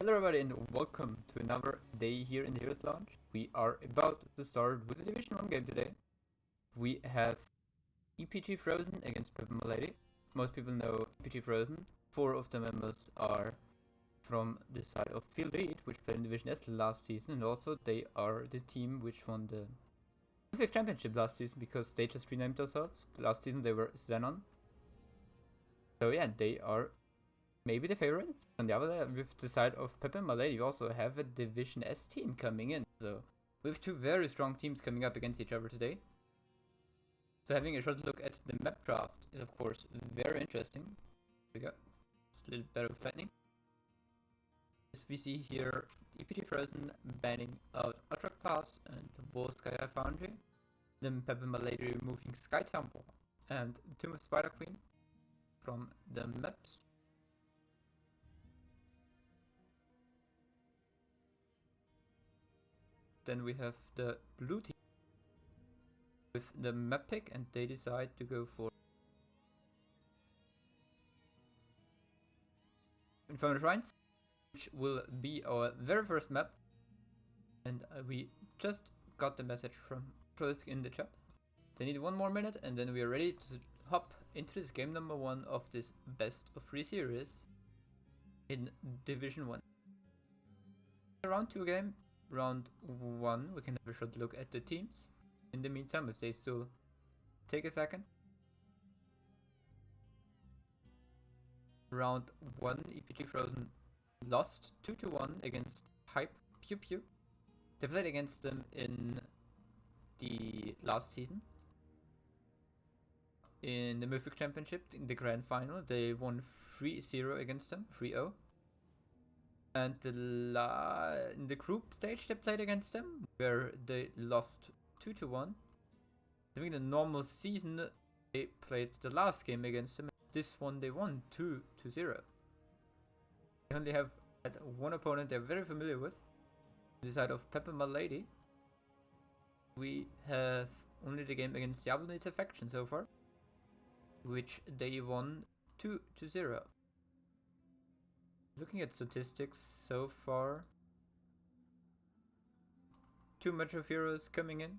Hello everybody and welcome to another day here in the Heroes Lounge. We are about to start with a Division 1 game today. We have EPG Frozen against pepeMLADY. Most people know EPG Frozen. 4 of the members are from the side of Field 8, which played in Division S last season, and also they are the team which won the Pacific Championship last season because they just renamed themselves. Last season they were Xenon. So yeah, they are maybe the favorites. On the other side, with the side of pepeMLADY, we also have a Division S team coming in. So we have two very strong teams coming up against each other today. So having a short look at the map draft is of course very interesting. Here we go. Just a little better with lightning. As we see here, EPG Frozen banning out Utrecht Pass and Volskaya Foundry. Then pepeMLADY removing Sky Temple and Tomb of Spider Queen from the maps. Then we have the blue team with the map pick, and they decide to go for Infernal Shrines, which will be our very first map. And we just got the message from Trosk in the chat. They need 1 more minute, and then we are ready to hop into this game number 1 of this best of 3 series in Division 1. Round 2 game. Round 1, we can have a short look at the teams. In the meantime, as they still take a second. Round 1, EPG Frozen lost 2-1 against Hype Pew Pew. They played against them in the last season. In the Mythic Championship, in the grand final, they won 3-0 against them, 3-0. And in the group stage they played against them, where they lost 2-1. During the normal season, they played the last game against them. This one they won 2-0. They only have had one opponent they're very familiar with. On the side of pepeMLADY, we have only the game against Diablo Needs Affection so far, which they won 2-0. Looking at statistics so far, too much of heroes coming in,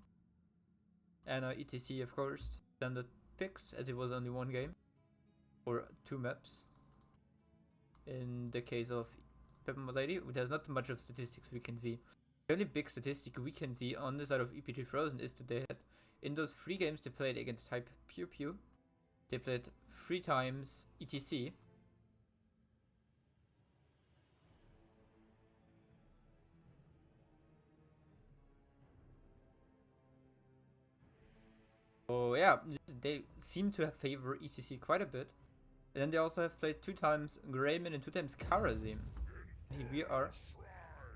and ETC of course, standard picks as it was only 1 game, or 2 maps. In the case of pepeMLADY, there's not much of statistics we can see. The only big statistic we can see on the side of EPG Frozen is that they had, in those 3 games they played against Hype Pew Pew, they played 3 times ETC. So yeah, they seem to have favored ETC quite a bit. And then they also have played 2 times Greyman and 2 times Karazim. Here we are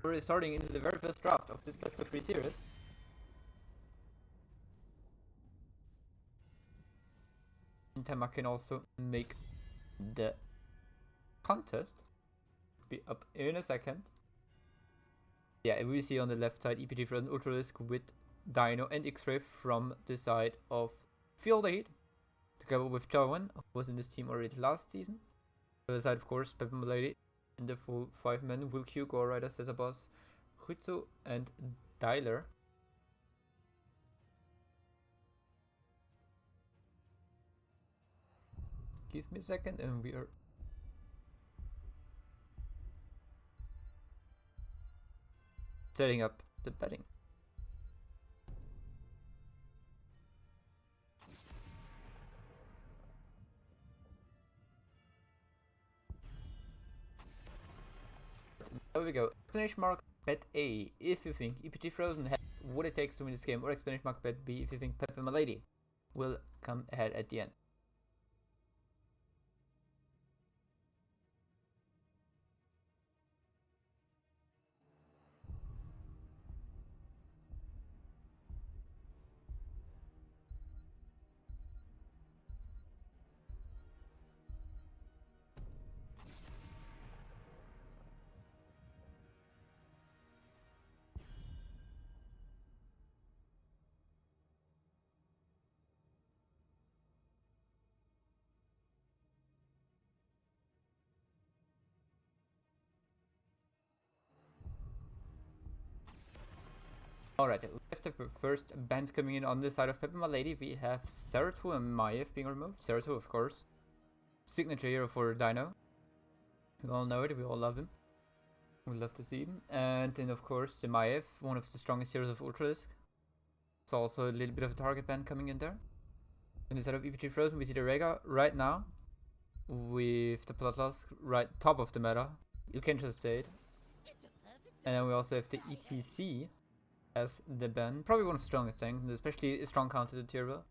already starting into the very first draft of this best of 3 series. Meantime, I can also make the contest be up in a second. Yeah, we see on the left side EPG Frozen Ultralisk with Dino and X-Ray from the side of Field 8, together with Jarwin, who was in this team already last season. On the other side, of course, pepeMLADY and the full 5-men Will Q, Gore Rider, Caesar Boss, Hutsu, and Dyler. Give me a second, and we are setting up the betting. There we go. Exclamation mark bet A if you think EPG Frozen has what it takes to win this game, or exclamation mark bet B if you think pepeMLADY will come ahead at the end. Alright, we have the first bans coming in on the side of pepeMLADY. We have Zeratul and Maiev being removed. Zeratul, of course. Signature hero for Dino. We all know it, we all love him. We love to see him. And then, of course, the Maiev, one of the strongest heroes of Ultralisk. It's also a little bit of a target ban coming in there. On the side of EPG Frozen, we see the Rega right now. With the Bloodlust right top of the meta. You can just say it. And then we also have the ETC as the ban. Probably one of the strongest tanks, especially a strong counter to Tyrell.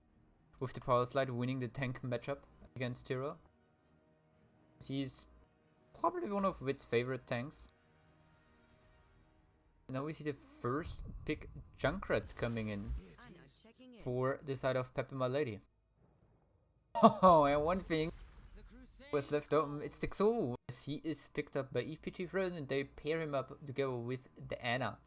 With the Power Slide winning the tank matchup against Tyrell. He's probably one of Wit's favorite tanks. Now we see the first pick Junkrat coming in for the side of pepeMLADY. Oh, and one thing was left open, it's the Xu. He is picked up by EPG Frozen and they pair him up together with the Ana.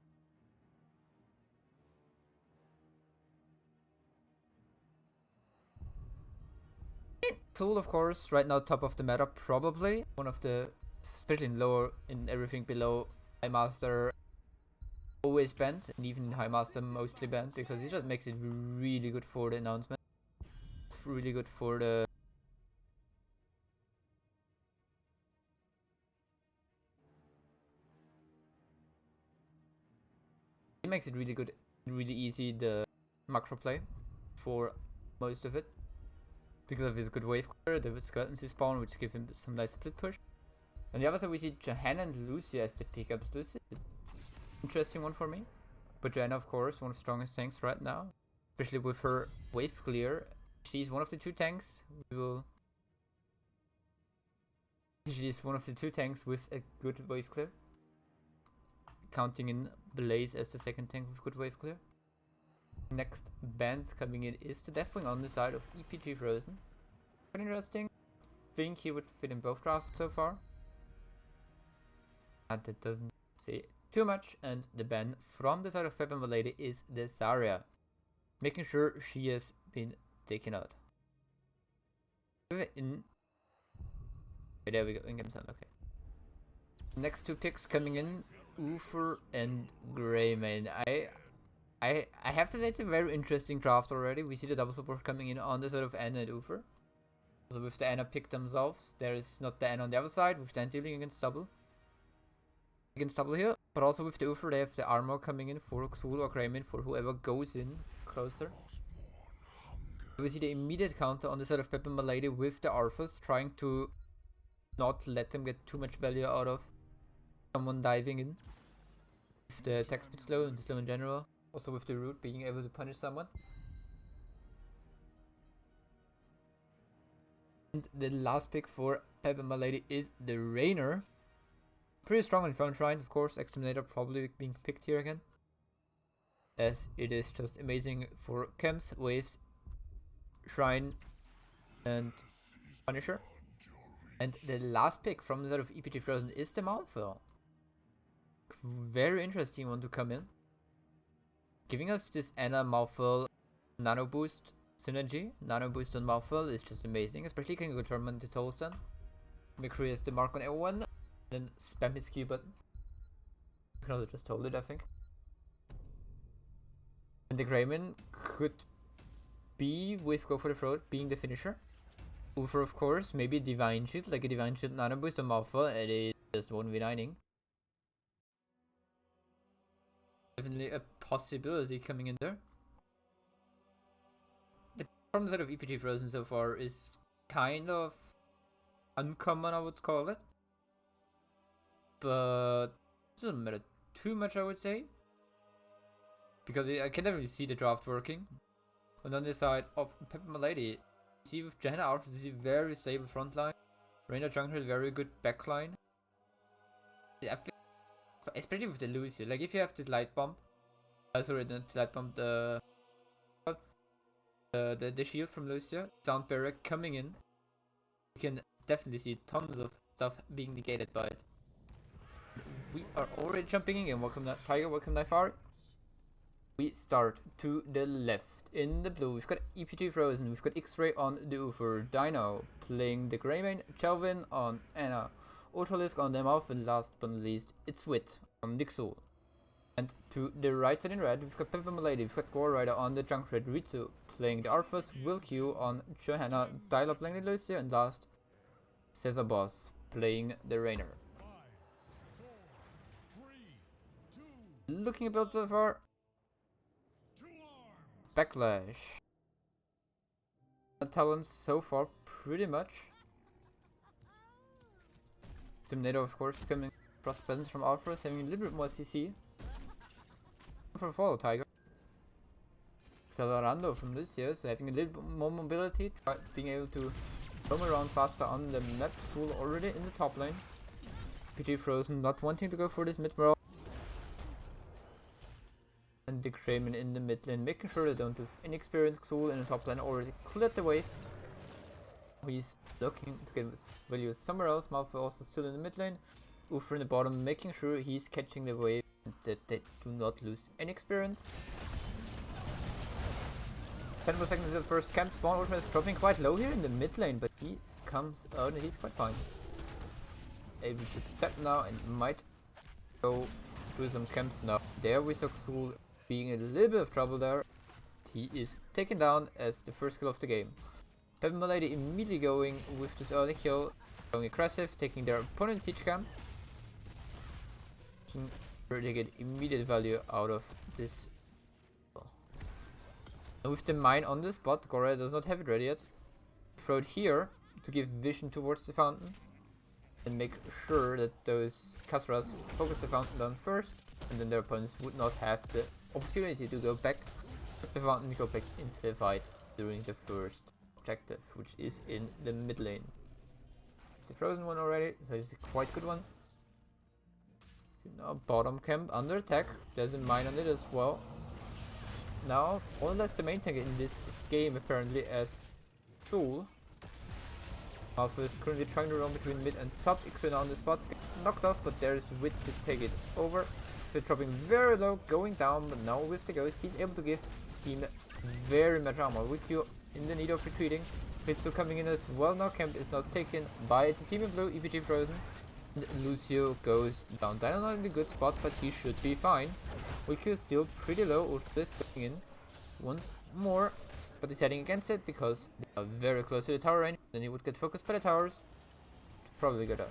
Tool, of course, right now top of the meta, probably one of the, especially in lower, in everything below High Master, always banned, and even in High Master mostly banned, because he just makes it really good for the announcement. It's really good for the it makes it really good, really easy, the macro play for most of it. Because of his good wave clear, the skeletons spawn, which give him some nice split push. On the other side, we see Johanna and Lucia as the pickups. Lucia, interesting one for me. But Johanna, of course, one of the strongest tanks right now. Especially with her wave clear. She's one of the two tanks. She's one of the two tanks with a good wave clear. Counting in Blaze as the second tank with good wave clear. Next bans coming in is the Deathwing on the side of EPG Frozen. Quite interesting. Think he would fit in both drafts so far. And that doesn't say too much. And the ban from the side of pepeMLADY is the Zarya. Making sure she has been taken out. In there we go, in-game sound, okay. Next two picks coming in, Ufer and Greymane. I have to say it's a very interesting draft already. We see the double support coming in on the side of Ana and Ufer. So with the Ana pick themselves, there is not the Ana on the other side, with the Ana dealing against double. Here, but also with the Ufer they have the armor coming in for Xul or Greymane for whoever goes in closer. We see the immediate counter on the side of pepeMLADY with the Arthas, trying to not let them get too much value out of someone diving in. With the attack speed slow and the slow in general. Also with the root being able to punish someone. And the last pick for pepeMLADY is the Rainer. Pretty strong on front shrines, of course. Exterminator probably being picked here again. As it is just amazing for camps, waves, shrine, and Punisher. And the last pick from the side of EPG Frozen is the Malphur. Very interesting one to come in. Giving us this Ana Malphur Nano Boost synergy. Nano Boost on Malphur is just amazing, especially can go Torment its whole stun. Make sure he has the mark on everyone, then spam his Q button. You can also just hold it, I think. And the Greymane could be with Go for the Throat being the finisher. Ufer, of course, maybe a Divine Shield, like a Divine Shield Nano Boost on Malphur, and it is just 1v9ing. Definitely a possibility coming in there. The problem side of EPG Frozen so far is kind of uncommon, I would call it. But it doesn't matter too much, I would say. Because I can definitely see the draft working. And on the side of pepeMLADY, see with Johanna Alpha, you see very stable front line. Rainer Jungle, very good backline. I feel especially with the Lucio, like if you have this light bomb, sorry, not light bomb, the shield from Lucio, sound barrier coming in, you can definitely see tons of stuff being negated by it. We are already jumping in, welcome Tiger, welcome Nifar. We start to the left. In the blue, we've got EPG Frozen, we've got X-Ray on the Ufer, Dino playing the Greymane, Chelvin on Ana, Ultralisk on the mouth, and last but not least, it's Wit on Dixul. And to the right side in red, we've got pepeMLADY, we've got Gore Rider on the Junkrat, Ritsu playing the Arthas, Will Q on Johanna, Dial playing the Lucia, and last, Caesar Boss playing the Rainer. Looking at build so far. Backlash. Talents so far, pretty much. Stimnator, of course, coming across presence from Arthas, having a little bit more CC. For follow Tiger. Celerando from Lucio, so having a little bit more mobility, being able to roam around faster on the map. Soul already in the top lane. PG Frozen not wanting to go for this mid brawl. And the Kramen in the mid lane, making sure they don't lose any experience. Soul in the top lane already cleared the way. He's looking to get value somewhere else. Malfoy also still in the mid lane. Ufra in the bottom, making sure he's catching the wave and that they do not lose any experience. 10 more seconds until the first camp spawn. Ultra is dropping quite low here in the mid lane, but he comes out and he's quite fine. Able to tap now and might go do some camps now. There we saw Xul being a little bit of trouble there. He is taken down as the first kill of the game. pepeMLADY immediately going with this early kill, going aggressive, taking their opponent's siege camp. They get immediate value out of this. And with the mine on the spot, Gore does not have it ready yet. Throw it here to give vision towards the fountain and make sure that those Khazras focus the fountain down first, and then their opponents would not have the opportunity to go back to the fountain, go back into the fight during the first objective, which is in the mid lane. It's a frozen one already, so it's a quite good one. Now bottom camp under attack. There's a mine on it as well. Now more or less the main tank in this game apparently as Soul. Malfoy is currently trying to run between mid and top. Ixpin on the spot, knocked off, but there's Wit to take it over. They're dropping very low, going down, but now with the ghost he's able to give his team very much armor. With you in the need of retreating. Ritsu coming in as well now. Camp is now taken by the team in blue, EPG Frozen. And Lucio goes down. Dino not in the good spot, but he should be fine. Wiki is still pretty low. Ultra is going in once more, but he's heading against it because they are very close to the tower range. Then he would get focused by the towers. Probably go down.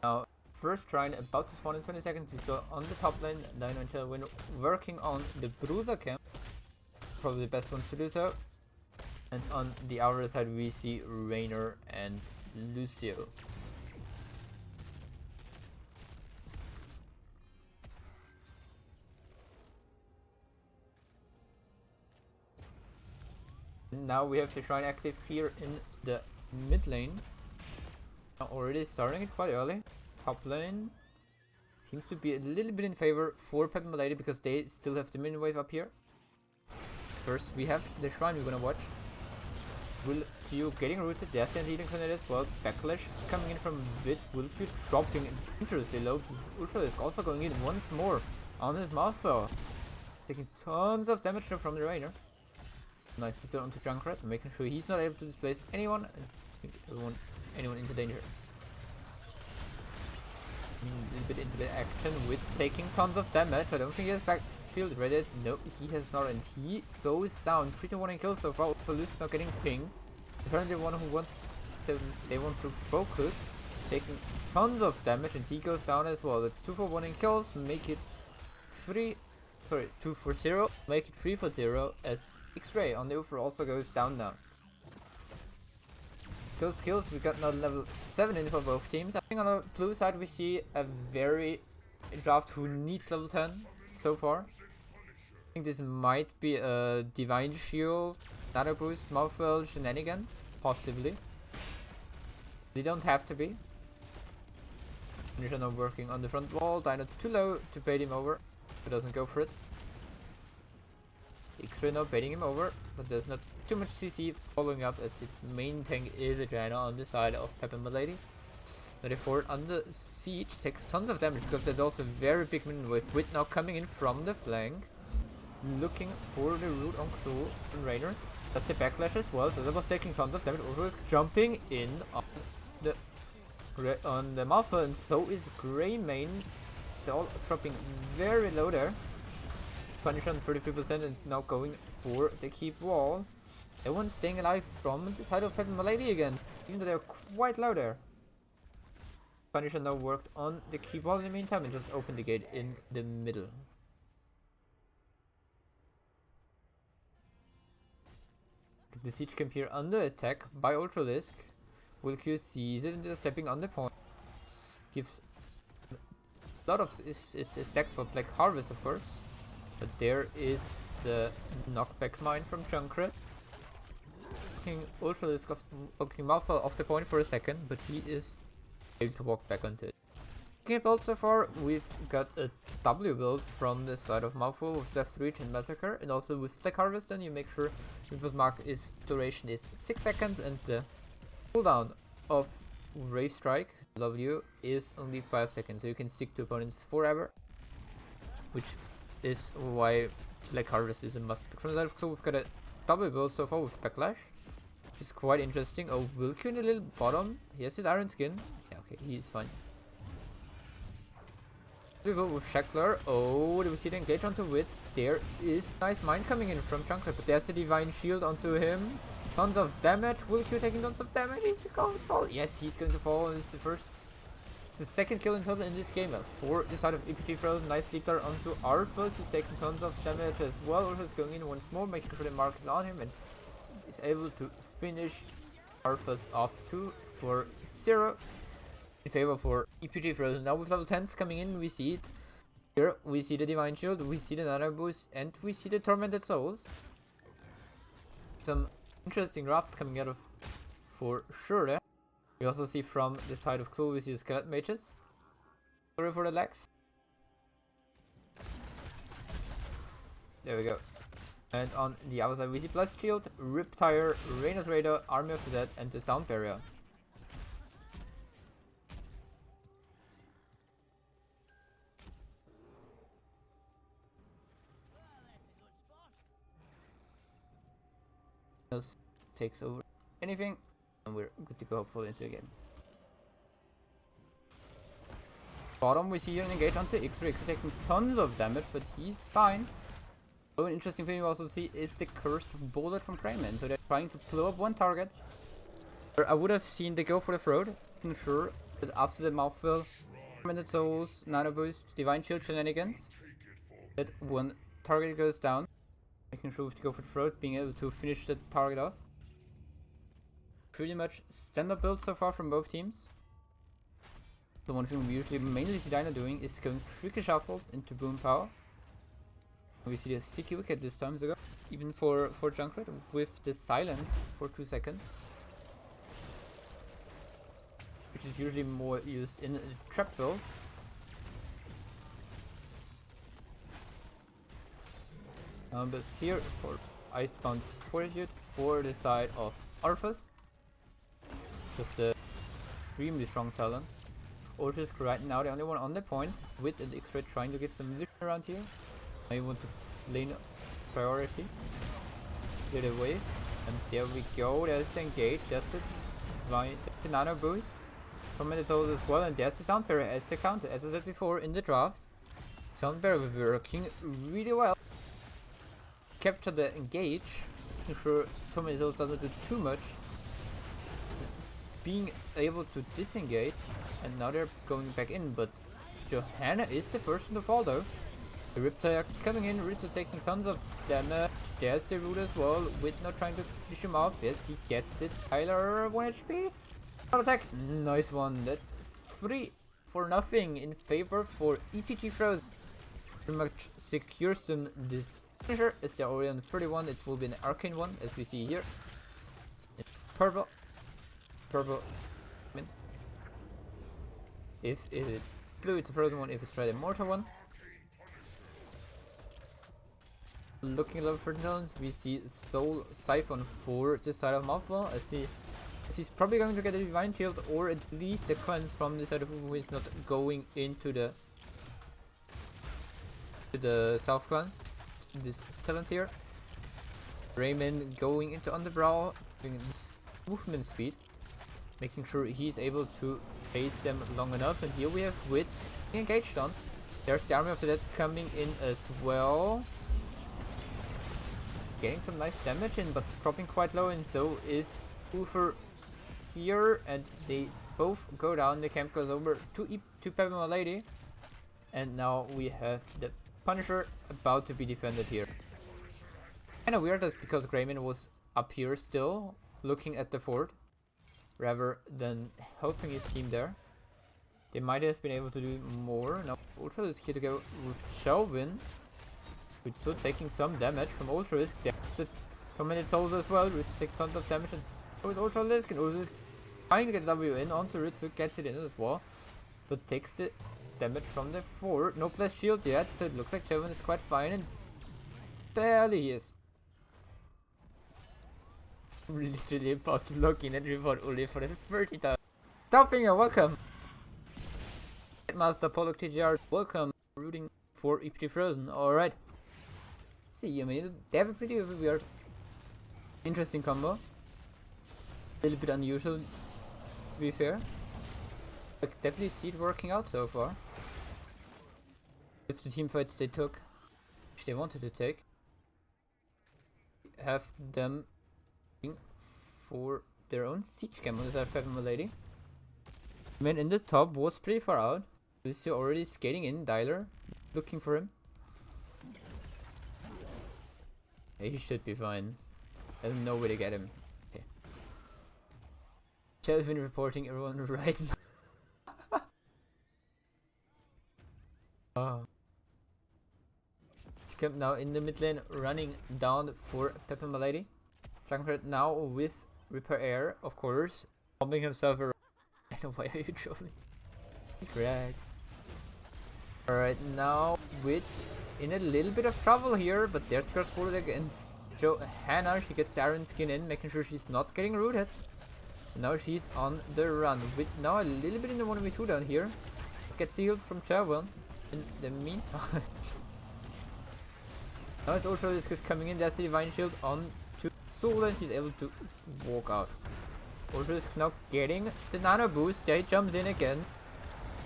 Now, first shrine about to spawn in 20 seconds. We saw on the top lane, Dino and Tailwind working on the Bruiser camp. Probably the best ones to do so. And on the other side we see Rainer and Lucio. Now we have the shrine active here in the mid lane. Already starting it quite early. Top lane seems to be a little bit in favor for pepeMLADY because they still have the minion wave up here. First we have the shrine we're gonna watch. Will Q getting rooted, there's the healing grenade as well. Backlash coming in from Wit. Will Q dropping dangerously low. Ultralisk also going in once more on his Malfoy. Taking tons of damage from the Rainer. Nice hit onto Junkrat, making sure he's not able to displace anyone and anyone into danger. A little bit into the action with taking tons of damage. I don't think he has back shield ready. No, he has not, and he goes down. 3-1 kills so far. Lucio not getting ping. Apparently one who wants they want to focus, taking tons of damage, and he goes down as well. It's 2-for-1 in kills, make it 2-for-0, make it 3-for-0 as X-Ray on the Ufer also goes down now. Those kills, we got now level 7 in for both teams. I think on the blue side we see a very draft who needs level 10 so far. I think this might be a Divine Shield, Nano Boost, Malfoy shenanigan, possibly. They don't have to be. Finisher now working on the front wall, Dino too low to bait him over, he doesn't go for it. X-Ray now baiting him over, but there's not too much CC following up as its main tank is a Jaina on the side of pepeMLADY. Now they forward under siege, takes tons of damage because there's also a very big minion with Wit now coming in from the flank, looking for the root on Xul and Rainer. That's the backlash as well, so that was taking tons of damage. Ultra is jumping in on the Malfa, and so is Grey Mane. They're all dropping very low there. Punisher on 33% and now going for the keep wall. Everyone's staying alive from the side of pepeMLADY again, even though they're quite low there. Punisher now worked on the keep wall in the meantime and just opened the gate in the middle. The siege camp here under attack by Ultralisk. Wilq sees it and just stepping on the point. Gives a lot of stacks for Black Harvest, of course. But there is the knockback mine from Junkrat. Ultralisk looking Malfa off the point for a second, but he is able to walk back onto it. Looking at build so far, we've got a W build from the side of Malfa with Death Reach and Massacre, and also with Black Harvest. And you make sure your mark is duration is 6 seconds, and the cooldown of Wave Strike W is only 5 seconds, so you can stick to opponents forever, which is why Black Harvest is a must. From the side of Xo, we've got a double build so far with Backlash, which is quite interesting. Oh, Wilq in the little bottom. He has his iron skin. Yeah, okay, he is fine. We go with Shackler. Oh, do we see the engage onto Wit? There is nice mine coming in from Junkrat, but there's the Divine Shield onto him. Tons of damage. Wilq taking tons of damage. He's going to fall. Yes, he's going to fall. This is the first. It's the second kill in total in this game. For the side of EPG Frozen. Nice sleeper onto Arthas. He's taking tons of damage as well. Arthas going in once more, making sure the mark is on him, and is able to finish Arthas off 2-0. In favor for EPG Frozen. Now with level 10s coming in, we see it. Here we see the Divine Shield, we see the Nano Boost, and we see the Tormented Souls. Some interesting rafts coming out of for sure there. We also see from the side of Xo, we see the Skeleton Mages. Sorry for the lags. There we go. And on the other side we see Blast Shield, Riptire, Reyna's Radar, Army of the Dead, and the Sound Barrier. Takes over anything, and we're good to go hopefully into the game. Bottom we see here an engage onto X-Ray, taking tons of damage, but he's fine. So an interesting thing we also see is the cursed bullet from Crayman. So they're trying to blow up one target. I would have seen they go for the throat, I'm sure, but after the mouthful, Tormented Souls, Nano Boost, Divine Shield shenanigans, that one target goes down. Making sure we have to go for the throat, being able to finish the target off. Pretty much standard build so far from both teams. The one thing we usually mainly see Dino doing is going tricky shuffles into Boom Power. We see the sticky wicket this time ago, even for Junkrat, with the silence for 2 seconds. Which is usually more used in a trap build. But here for Icebound Fortitude for the side of Arthas. Just a extremely strong talent. Ultra's right now the only one on the point, with an X-Ray trying to get some vision around here. I want to lane priority. Get away. And there we go, there's the engage, there's the Nano Boost. Tormented Souls as well, and there's the Sound Barrier as the counter. As I said before in the draft, Sound Barrier working really well. Capture the engage, making sure Tormented Souls doesn't do too much. Being able to disengage, and now they're going back in, but Johanna is the first one to fall though. The Riptire coming in, Ritsu taking tons of damage. There's the Root as well, with not trying to finish him off. Yes, he gets it. Tyler 1 HP. Auto attack. Nice one. That's 3-0 in favor for EPG Frozen. Pretty much secures them this finisher. As they're already on 31, it will be an arcane one, as we see here. Purple. Purple. Mint. If it is blue, it's a frozen one. If it's red, a mortar one. Looking a little further down, we see Soul Siphon for the side of Mouthful. I see he's probably going to get a Divine Shield, or at least a cleanse from the side of who is not going into the self cleanse. This talent here. Raymond going into Underbrow, doing his movement speed, making sure he's able to chase them long enough. And here we have Wit engaged on. There's the Army of the Dead coming in as well. Getting some nice damage in, but dropping quite low, and so is Ufer here, and they both go down. The camp goes over to pepeMLADY, and now we have the Punisher about to be defended here. Kinda weird that's because Grayman was up here still, looking at the fort, rather than helping his team there. They might have been able to do more. Now Ultra is here to go with Shelvin. Ritsu taking some damage from Ultralisk. There's the Tormented Souls as well. Ritsu takes tons of damage, and so is Ultralisk, and Ultralisk trying to get W in onto Ritsu, gets it in as well, but takes the damage from the fort. No plus shield yet, so it looks like Shelvin is quite fine, and barely he is. Literally about to log in and reward Uli for the 30,000. Stopfinger, welcome! Headmaster Pollock TGR, welcome. Rooting for EPG Frozen, alright. See, I mean, they have a pretty weird, interesting combo. A little bit unusual, to be fair. I could definitely see it working out so far. If the team fights they took, which they wanted to take, have them for their own siege camp with our pepeMLADY. Man in the top was pretty far out. Lucio already skating in, Dialer looking for him. Yeah, he should be fine. There's no way to get him. Okay. Shell's been reporting everyone right now. Oh. Camp now in the mid lane, running down for pepeMLADY. Junkrat now with Repair Air, of course, bombing himself around. Why are you trolling? Greg. Alright, now with in a little bit of trouble here, but there's cross-border against Hannah. She gets the Iron Skin in, making sure she's not getting rooted. Now she's on the run. With now a little bit in the 1v2 down here. Gets heals from Cherwell in the meantime. Now his Ultralisk is coming in. There's the Divine Shield on to Soul, and he's able to walk out. Ultralisk now getting the Nano boost. There he jumps in again.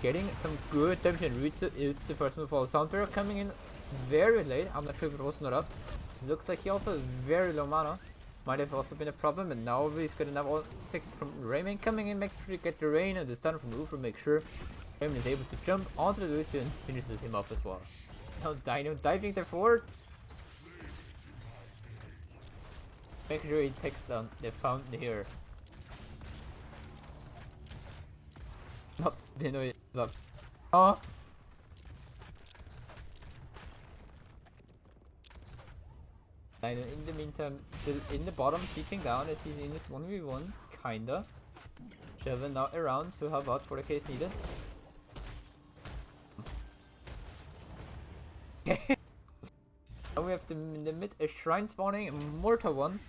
Getting some good damage, and Ritsu is the first one to fall. Soundbarrier coming in very late. I'm not sure if it was not up. It looks like he also has very low mana. Might have also been a problem, and now we've got another take from Rayman coming in, making sure to get the rain, and the stun from Ufer, make sure Rayman is able to jump onto the Lucio and finishes him off as well. Now Dino diving there forward. Making sure he takes down the fountain here. Not Dino is up. Oh! Dino in the meantime still in the bottom, seeking down as he's in this 1v1, kinda. Shelvin now around to help out for the case needed. Now we have in the mid a shrine spawning, a mortar one.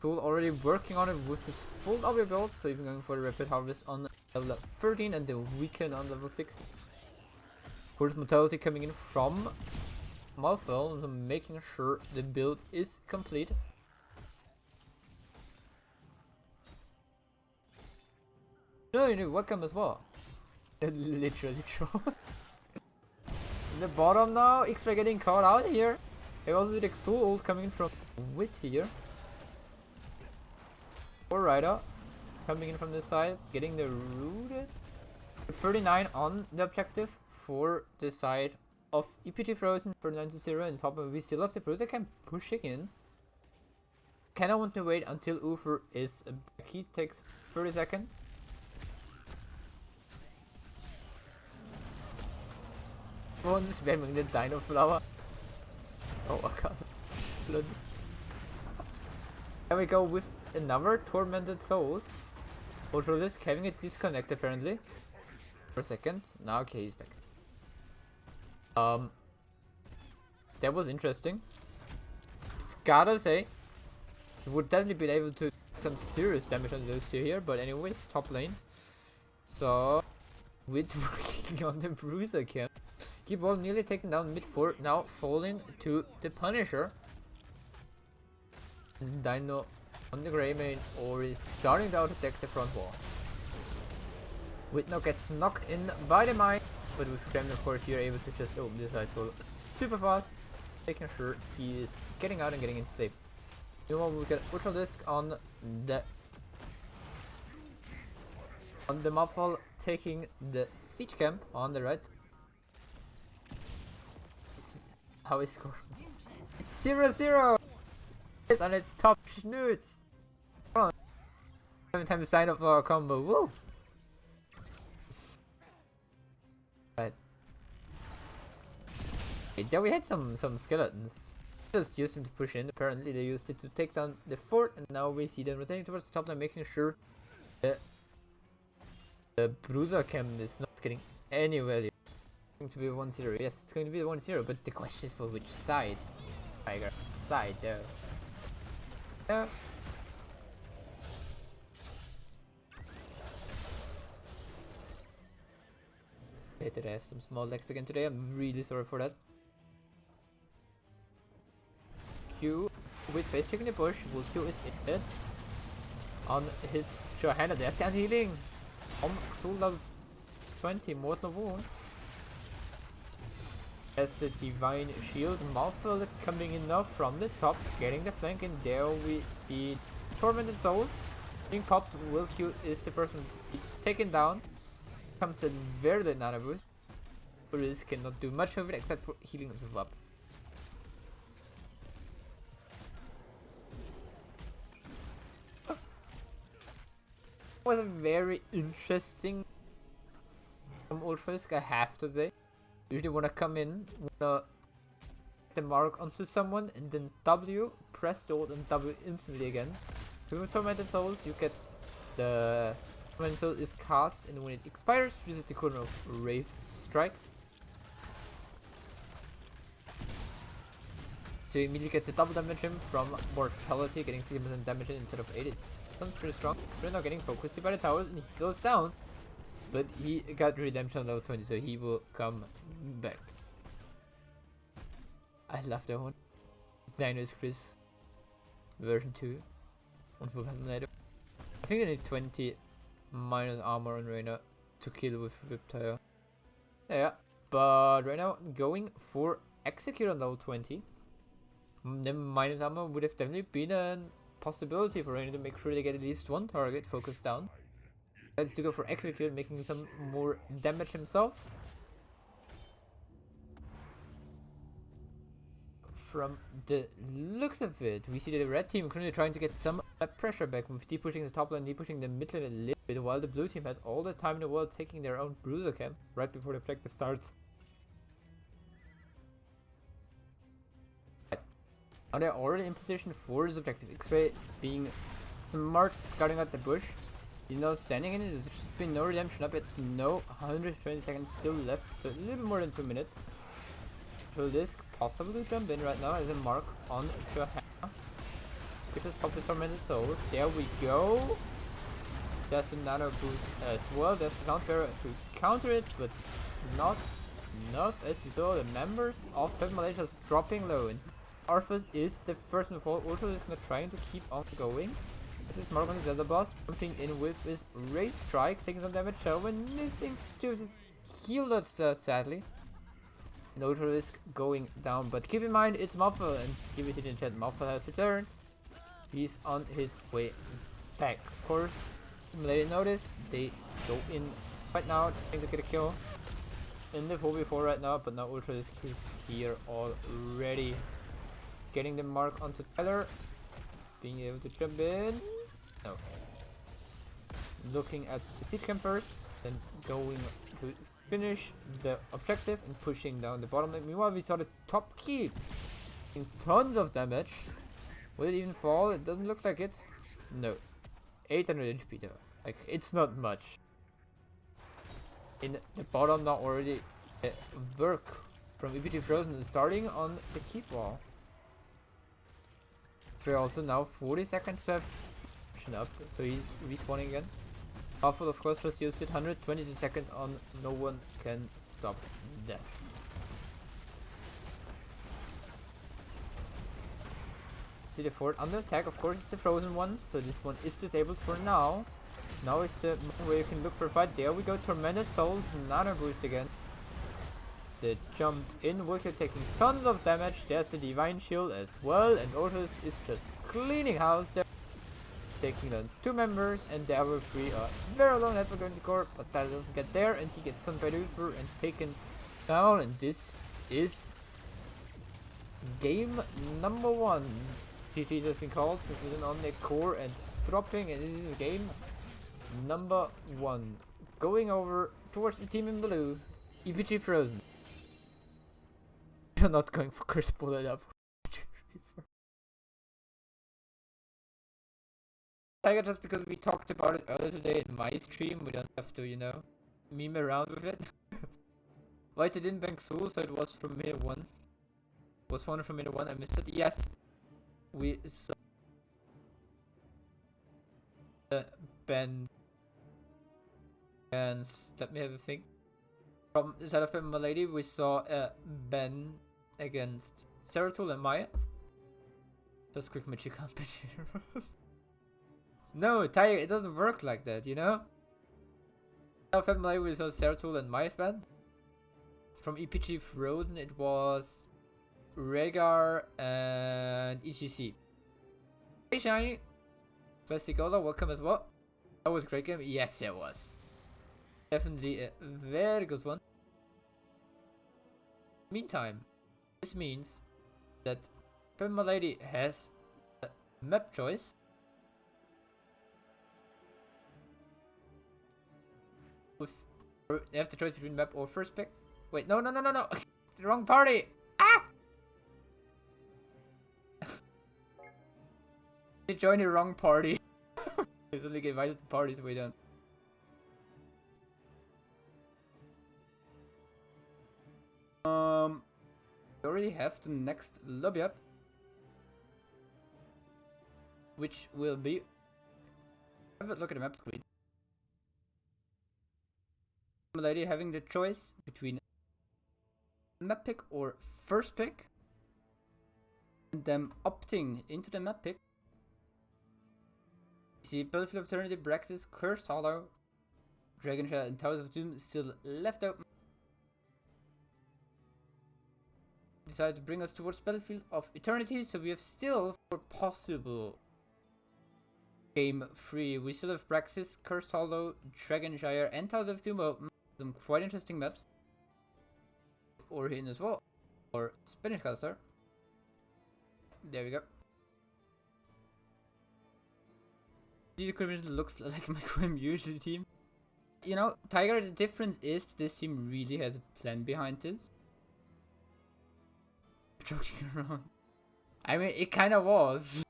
Tool already working on it with his full W build, so even going for the rapid harvest on level 13 and the weekend on level 16. Of course, mortality coming in from Malfell, so making sure the build is complete. No, you're welcome as well. Literally troll. In the bottom now, X-Ray getting caught out here. They also did Exul ult coming in from Wit here. Or Rider coming in from this side, getting the rooted. 39 on the objective for the side of EPG Frozen, 39-0, and top of we still have the Bruiser Camp pushing in. Kinda want to wait until Ufer is back. He takes 30 seconds. Everyone's spamming the Dino Flower. Oh my god. Blood. There we go with another Tormented Souls. Ultralisk having a disconnect apparently. For a second. Now okay, he's back. That was interesting. Gotta say, he would definitely be able to do some serious damage on those two here, but anyways, top lane. So, with working on the bruiser camp, keep ball nearly taken down mid 4, now falling to the Punisher. Dino on the Grey main, or is starting to attack the front wall. Whitnock gets knocked in by the mine, but with Kremlin of course you're able to just open this side wall super fast, making sure he is getting out and getting in safe. Meanwhile we'll get Ultra Disc on the Mobfall, taking the siege camp on the right. How is score? 0-0! It's on the top schnoots! Come on. 7 times the sign of our combo, woo! Right. Okay, there we had some skeletons. Just used them to push in, apparently they used it to take down the fort, and now we see them rotating towards the top line, making sure the bruiser camp is not getting any value. It's going to be 1-0, yes, it's going to be 1-0, but the question is for which side? Tiger side, though. Yeah. Did I have some small legs again today? I'm really sorry for that. Q with face checking the bush. Will Q is hit on his Johanna. There's the anti-healing. Soul level 20 mortal wound. As the divine shield mouthful coming in now from the top, getting the flank, and there we see tormented souls being popped. Will Q is the first one taken down. Comes the very late nano boost. Bruce cannot do much of it except for healing himself up. Was a very interesting Ultra Disc, I have to say. Usually wanna come in, wanna the mark onto someone and then W, press the ult and W instantly again. With Tormented Souls you get the Tormented Soul is cast, and when it expires use the equivalent of Wraith Strike. So you immediately get the double damage him from Mortality, getting 60% damage instead of 80. Sounds pretty strong. He's right now getting focused by the towers and he goes down. But he got redemption on level 20, so he will come back. I love that one. Dino's Chris version 2 on pepeMLADY. I think they need 20 minus armor on Reyna to kill with Riptire. Yeah, but right now going for Execute on level 20. The minus armor would have definitely been a possibility for Reyna to make sure they get at least one target focused down. Let's to go for Execute, making some more damage himself. From the looks of it, we see the red team currently trying to get some pressure back with D pushing the top lane, D pushing the mid lane a little bit, while the blue team has all the time in the world taking their own bruiser camp right before the objective starts. Now they're already in position for this objective. X-Ray being smart, scouting out the bush. He's now standing in it. There's just been no redemption up. It's no 120 seconds still left, so a little bit more than 2 minutes. Will this possibly jump in right now as a mark on Johanna? Get us pop the Tormented Souls. There we go. There's the nano boost as well. There's the sound barrier to counter it, but not enough, as we saw the members of pepeMLADY just dropping low. And Arthas is the first one to fall. Ultra is not trying to keep on going. This is Mark on his other boss, jumping in with his Ray Strike, taking some damage. When missing to heal us sadly. And Ultra is going down, but keep in mind it's Muffle, and give it in chat. Muffle has returned. He's on his way back. Of course, pepeMLADY notice they go in right now, trying to get a kill in the 4v4 right now, but now Ultra is here already. Getting the mark onto Tyler, being able to jump in. No. Looking at the siege camp first, then going to finish the objective and pushing down the bottom lane. Meanwhile, we saw the top keep in tons of damage. Will it even fall? It doesn't look like it. No. 800 HP though. Like, it's not much. In the bottom now already work from EPG Frozen is starting on the keep wall. So also now 40 seconds to have up, so he's respawning again. Powerful, of course, just used it. 122 seconds on. No one can stop that. See the forward under attack, of course, it's the frozen one, so this one is disabled for now. Now is the moment where you can look for a fight. There we go, Tormented Souls, another boost again. The jump in, Wilkie taking tons of damage. There's the Divine Shield as well, and Ortus is just cleaning house there. Taking down 2 members, and the other 3 are very low network on the core, but that doesn't get there, and he gets stunned by Luther and taken down, and this is game number 1. GG has been called, precision on the core and dropping, and this is game number 1. Going over towards the team in blue, EPG Frozen. You're not going for curse bullet up. Tiger, just because we talked about it earlier today in my stream, we don't have to, you know, meme around with it. White didn't bank Soul, so it was from minute 1. Was one from minute 1, I missed it. Yes, we saw Ben, and let me have a think. From the side of pepeMLADY, we saw Ben against Zeratul and Maya. Just quick match, you can't bet heroes. No, Tiger, it doesn't work like that, you know? Side of pepeMLADY, we saw Zeratul and Maya Ben. From EPG Frozen, it was Rhaegar and EGC. Hey Shiny! Classic Ola, welcome as well. That was a great game. Yes, it was. Definitely a very good one. Meantime, this means that pepeMLADY has a map choice. They have the choice between map or first pick. Wait, no. The wrong party! Ah! They joined the wrong party. They suddenly get invited to parties way down. We already have the next lobby up, which will be. Have a look at the map screen. pepeMLADY having the choice between map pick or first pick, and them opting into the map pick. See, Battlefield of Eternity, Braxis, Cursed Hollow, Dragonshire, and Towers of Doom still left out. Decided to bring us towards Battlefield of Eternity, so we have still, for possible game 3, we still have Braxis, Cursed Hollow, Dragonshire, and Towers of Doom. Some quite interesting maps. Orhin as well, or Spanish Caster. There we go. The equipment looks like my Quim usually team. You know, Tiger, the difference is this team really has a plan behind this. Joking around. I mean, it kind of was.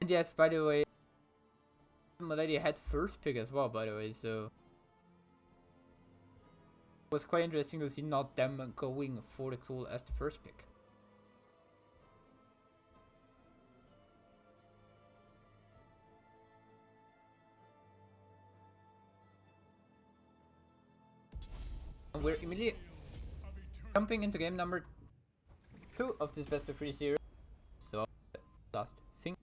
And yes, by the way, pepeMLADY had first pick as well, by the way, so it was quite interesting to see not them going for the tool as the first pick. And we're immediately jumping into game number 2 of this best of 3 series. So, last thing.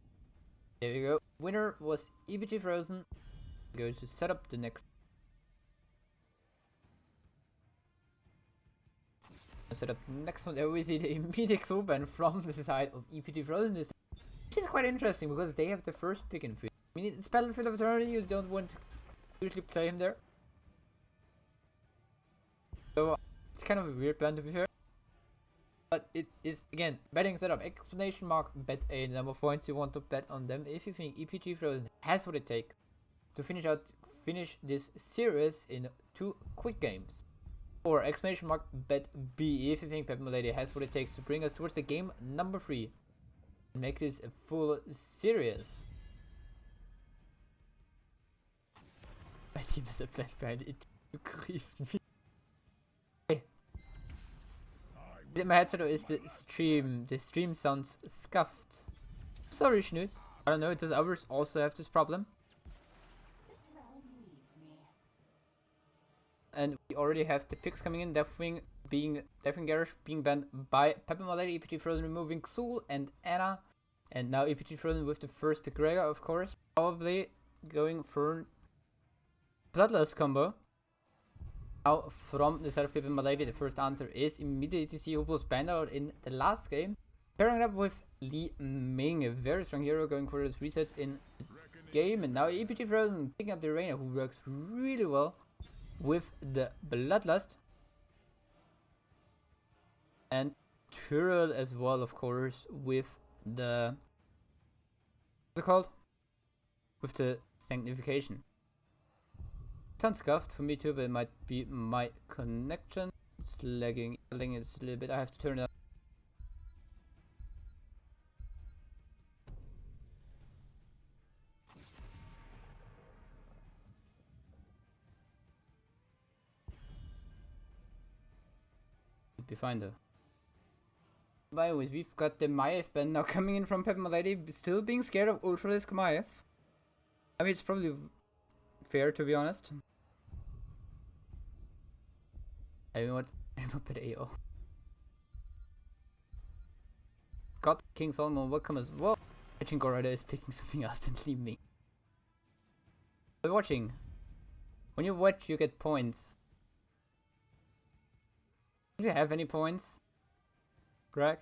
There we go. Winner was EPG Frozen. Going to set up the next. Set up the next one. There we see the immediate Soulban from the side of EPG Frozen. This is quite interesting because they have the first pick in field. I mean, it's Battlefield of Eternity. You don't want to usually play him there. So it's kind of a weird plan to be fair. But it is, again, betting setup, exclamation mark, bet a number of points you want to bet on them if you think EPG Frozen has what it takes to finish this series in 2 quick games. Or exclamation mark, bet B if you think pepeMLADY has what it takes to bring us towards the game number 3 and make this a full series. My team has a plan behind it to grieve me. My headset is the stream sounds scuffed. Sorry, Schnoots. I don't know, does others also have this problem? And we already have the picks coming in, Deathwing Garage being banned by pepeMLADY, EPG Frozen removing Xul and Anna. And now EPG Frozen with the first pick Rega, of course. Probably going for Bloodlust combo. Now from the side of pepeMLADY, the first answer is immediately see who was banned out in the last game. Pairing it up with Li Ming, a very strong hero, going for those resets in the game. And now EPG Frozen picking up the Reina, who works really well with the Bloodlust. And Tyrell as well, of course, with the... what's it called? With the Sanctification. Sounds scuffed for me too, but it might be my connection. It's lagging. It's a little bit. I have to turn it up. Be fine though. But anyways, we've got the Maiev ban now coming in from pepeMLADY, still being scared of Ultralisk Maiev. I mean, it's probably fair to be honest. I mean, what? I'm up at AO. Got King Solomon, welcome as well. Watching Gorada is picking something else than Li Ming. But watching. When you watch, you get points. Do you have any points, Greg?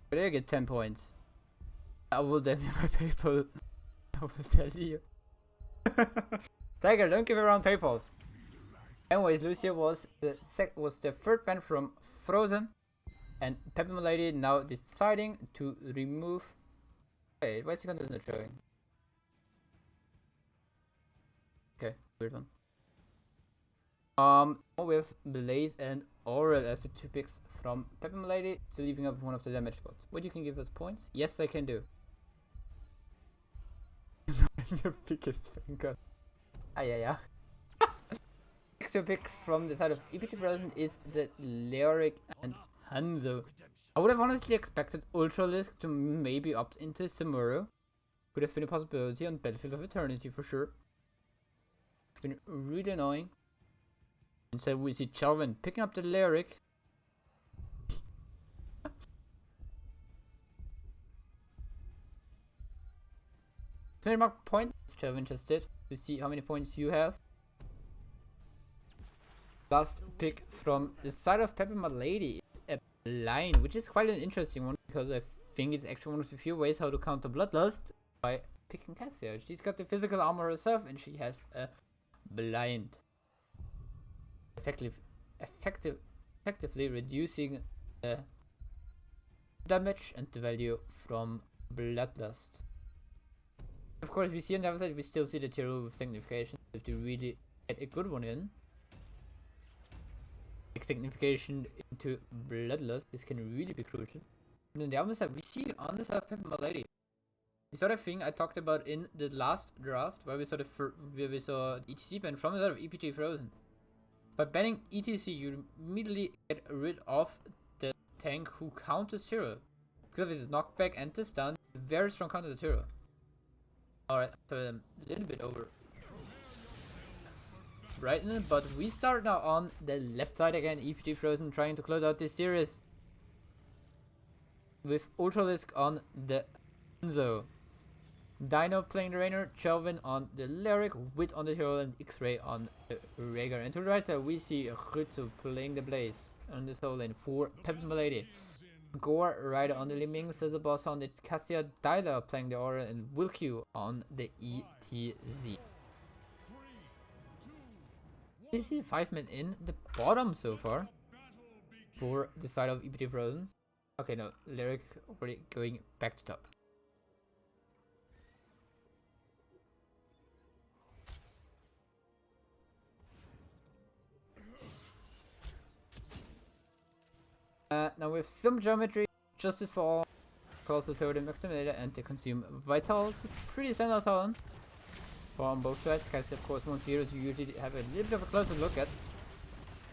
But I get 10 points. I will then be my PayPal. I will tell you. Tiger, don't give around PayPals. Anyways, Lucia was the third ban from Frozen, and pepeMLADY now deciding to remove. Wait, why is the content not showing? Okay, weird one. With Blaze and Aurel as the two picks from pepeMLADY, still leaving up one of the damage spots. What, you can give us points? Yes, I can do. Your biggest finger. Ah, yeah. Next two picks from the side of EPG Frozen is the Leoric and Hanzo. I would have honestly expected Ultralisk to maybe opt into tomorrow. Could have been a possibility on Battlefield of Eternity for sure. It's been really annoying. Instead we see Chalvin picking up the Leoric. 20 mark point. Chalvin just did. To see how many points you have. Last pick from the side of pepeMLADY is a line, which is quite an interesting one because I think it's actually one of the few ways how to counter Bloodlust by picking Cassia. She's got the physical armor herself and she has a blind. Effectively reducing the damage and the value from Bloodlust. Of course, we see on the other side, we still see the Tyrell with Sanctification. If they really get a good one in, like Sanctification into Bloodlust, this can really be crucial. And on the other side, we see on the side of pepeMLADY the sort of thing I talked about in the last draft, where we saw the ETC ban from the side of EPG Frozen. By banning ETC, you immediately get rid of the tank who counters Tyrell. Because of his knockback and the stun, very strong counter to Tyrell. Alright, so a little bit over. Right, but we start now on the left side again. EPG Frozen trying to close out this series with Ultralisk on the Hanzo. Dino playing the Rainer, Chalvin on the Lyric, Wit on the Hero, and X-Ray on the Rhaegar. And to the right side we see Ritsu playing the Blaze on the solo lane for pepeMLADY. Gore Rider on the Li Ming, Scissor Boss on the Cassia, Dyla playing the Aura, and Wilq on the ETZ. You see 5 men in the bottom so far for the side of EPG Frozen. Okay, no, Lyric already going back to top. Now with some geometry, Justice for All, Colossal Totem, Exterminator, and the Consume Vitality. Pretty standard talent on both sides. Guys, of course, most heroes you usually have a little bit of a closer look at.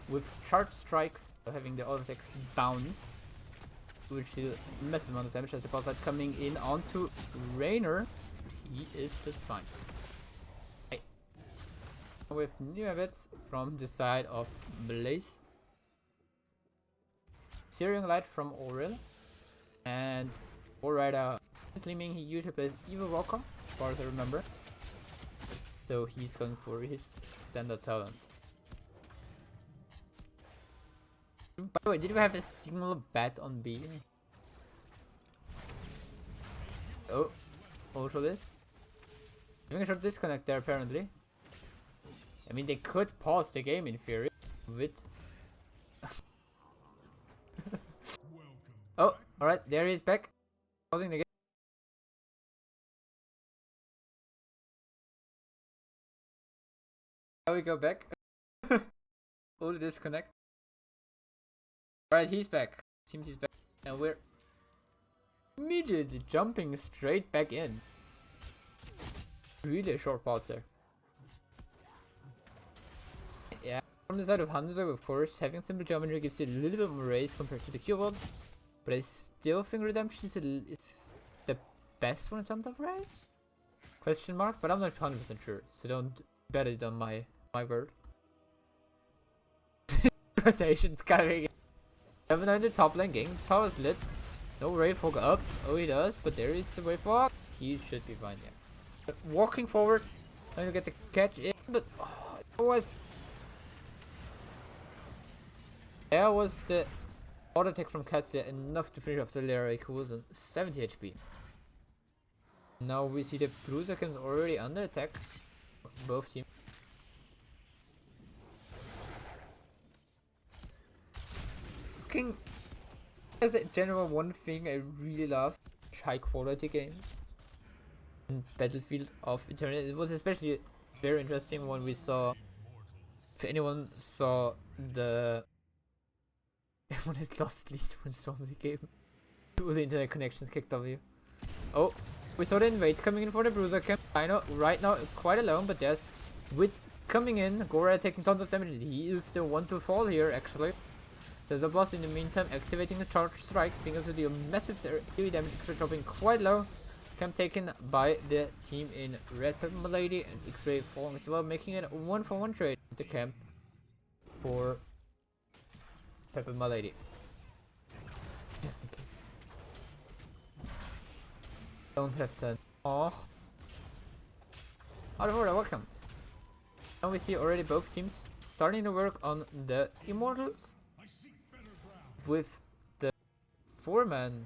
with charge strikes, having the auto attacks bounce, which deal a massive amount of damage as the boss light coming in onto Rainer. He is just fine. Hey. With new habits from the side of Blaze. Searing Light from Aurel. And Alright, Slimming, he usually plays Evil Walker, as far as I remember. So he's going for his standard talent. By the way, did we have a single bat on B? Oh, also this. Having a short disconnect there apparently. I mean, they could pause the game in theory with. Oh, alright, there he is back. Pausing the game. Now we go back. Oh, the disconnect. Alright, he's back. Seems he's back. And we're immediately jumping straight back in. Really a short pause there. Yeah, from the side of Hanzo, of course, having simple geometry gives you a little bit more raise compared to the Q world. But I still think Redemption is the best when it comes to raise? Question mark? But I'm not 100% sure, so don't bet it on my word. Rotation's coming. 7 in the top lane, getting power's lit. No Wave Hog up. Oh, he does, but there is a Wave Hog. He should be fine, yeah. But walking forward, trying to get the catch in, but oh, there was the auto attack from Cassia enough to finish off the Lyric, who was on 70 HP. Now we see the Bruiser comes already under attack. Both teams. Looking as a general one thing I really love high quality games. In Battlefield of Eternity, it was especially very interesting when we saw. If anyone saw the. Everyone has lost at least one storm of the game. All the internet connections kicked W. Oh, we saw the invade coming in for the Bruiser camp. I know right now quite alone, but there's Wit coming in. Gora taking tons of damage. He is the one to fall here actually. So the boss in the meantime activating his charge strikes, being able to deal massive AoE damage, X-ray dropping quite low. Camp taken by the team in red, pepeMLADY, and X-ray falling as well, making it a 1-for-1 trade with the camp for pepeMLADY. Yeah, okay. Don't have 10. Aww. Out of order, welcome. Now we see already both teams starting to work on the Immortals. With the 4-man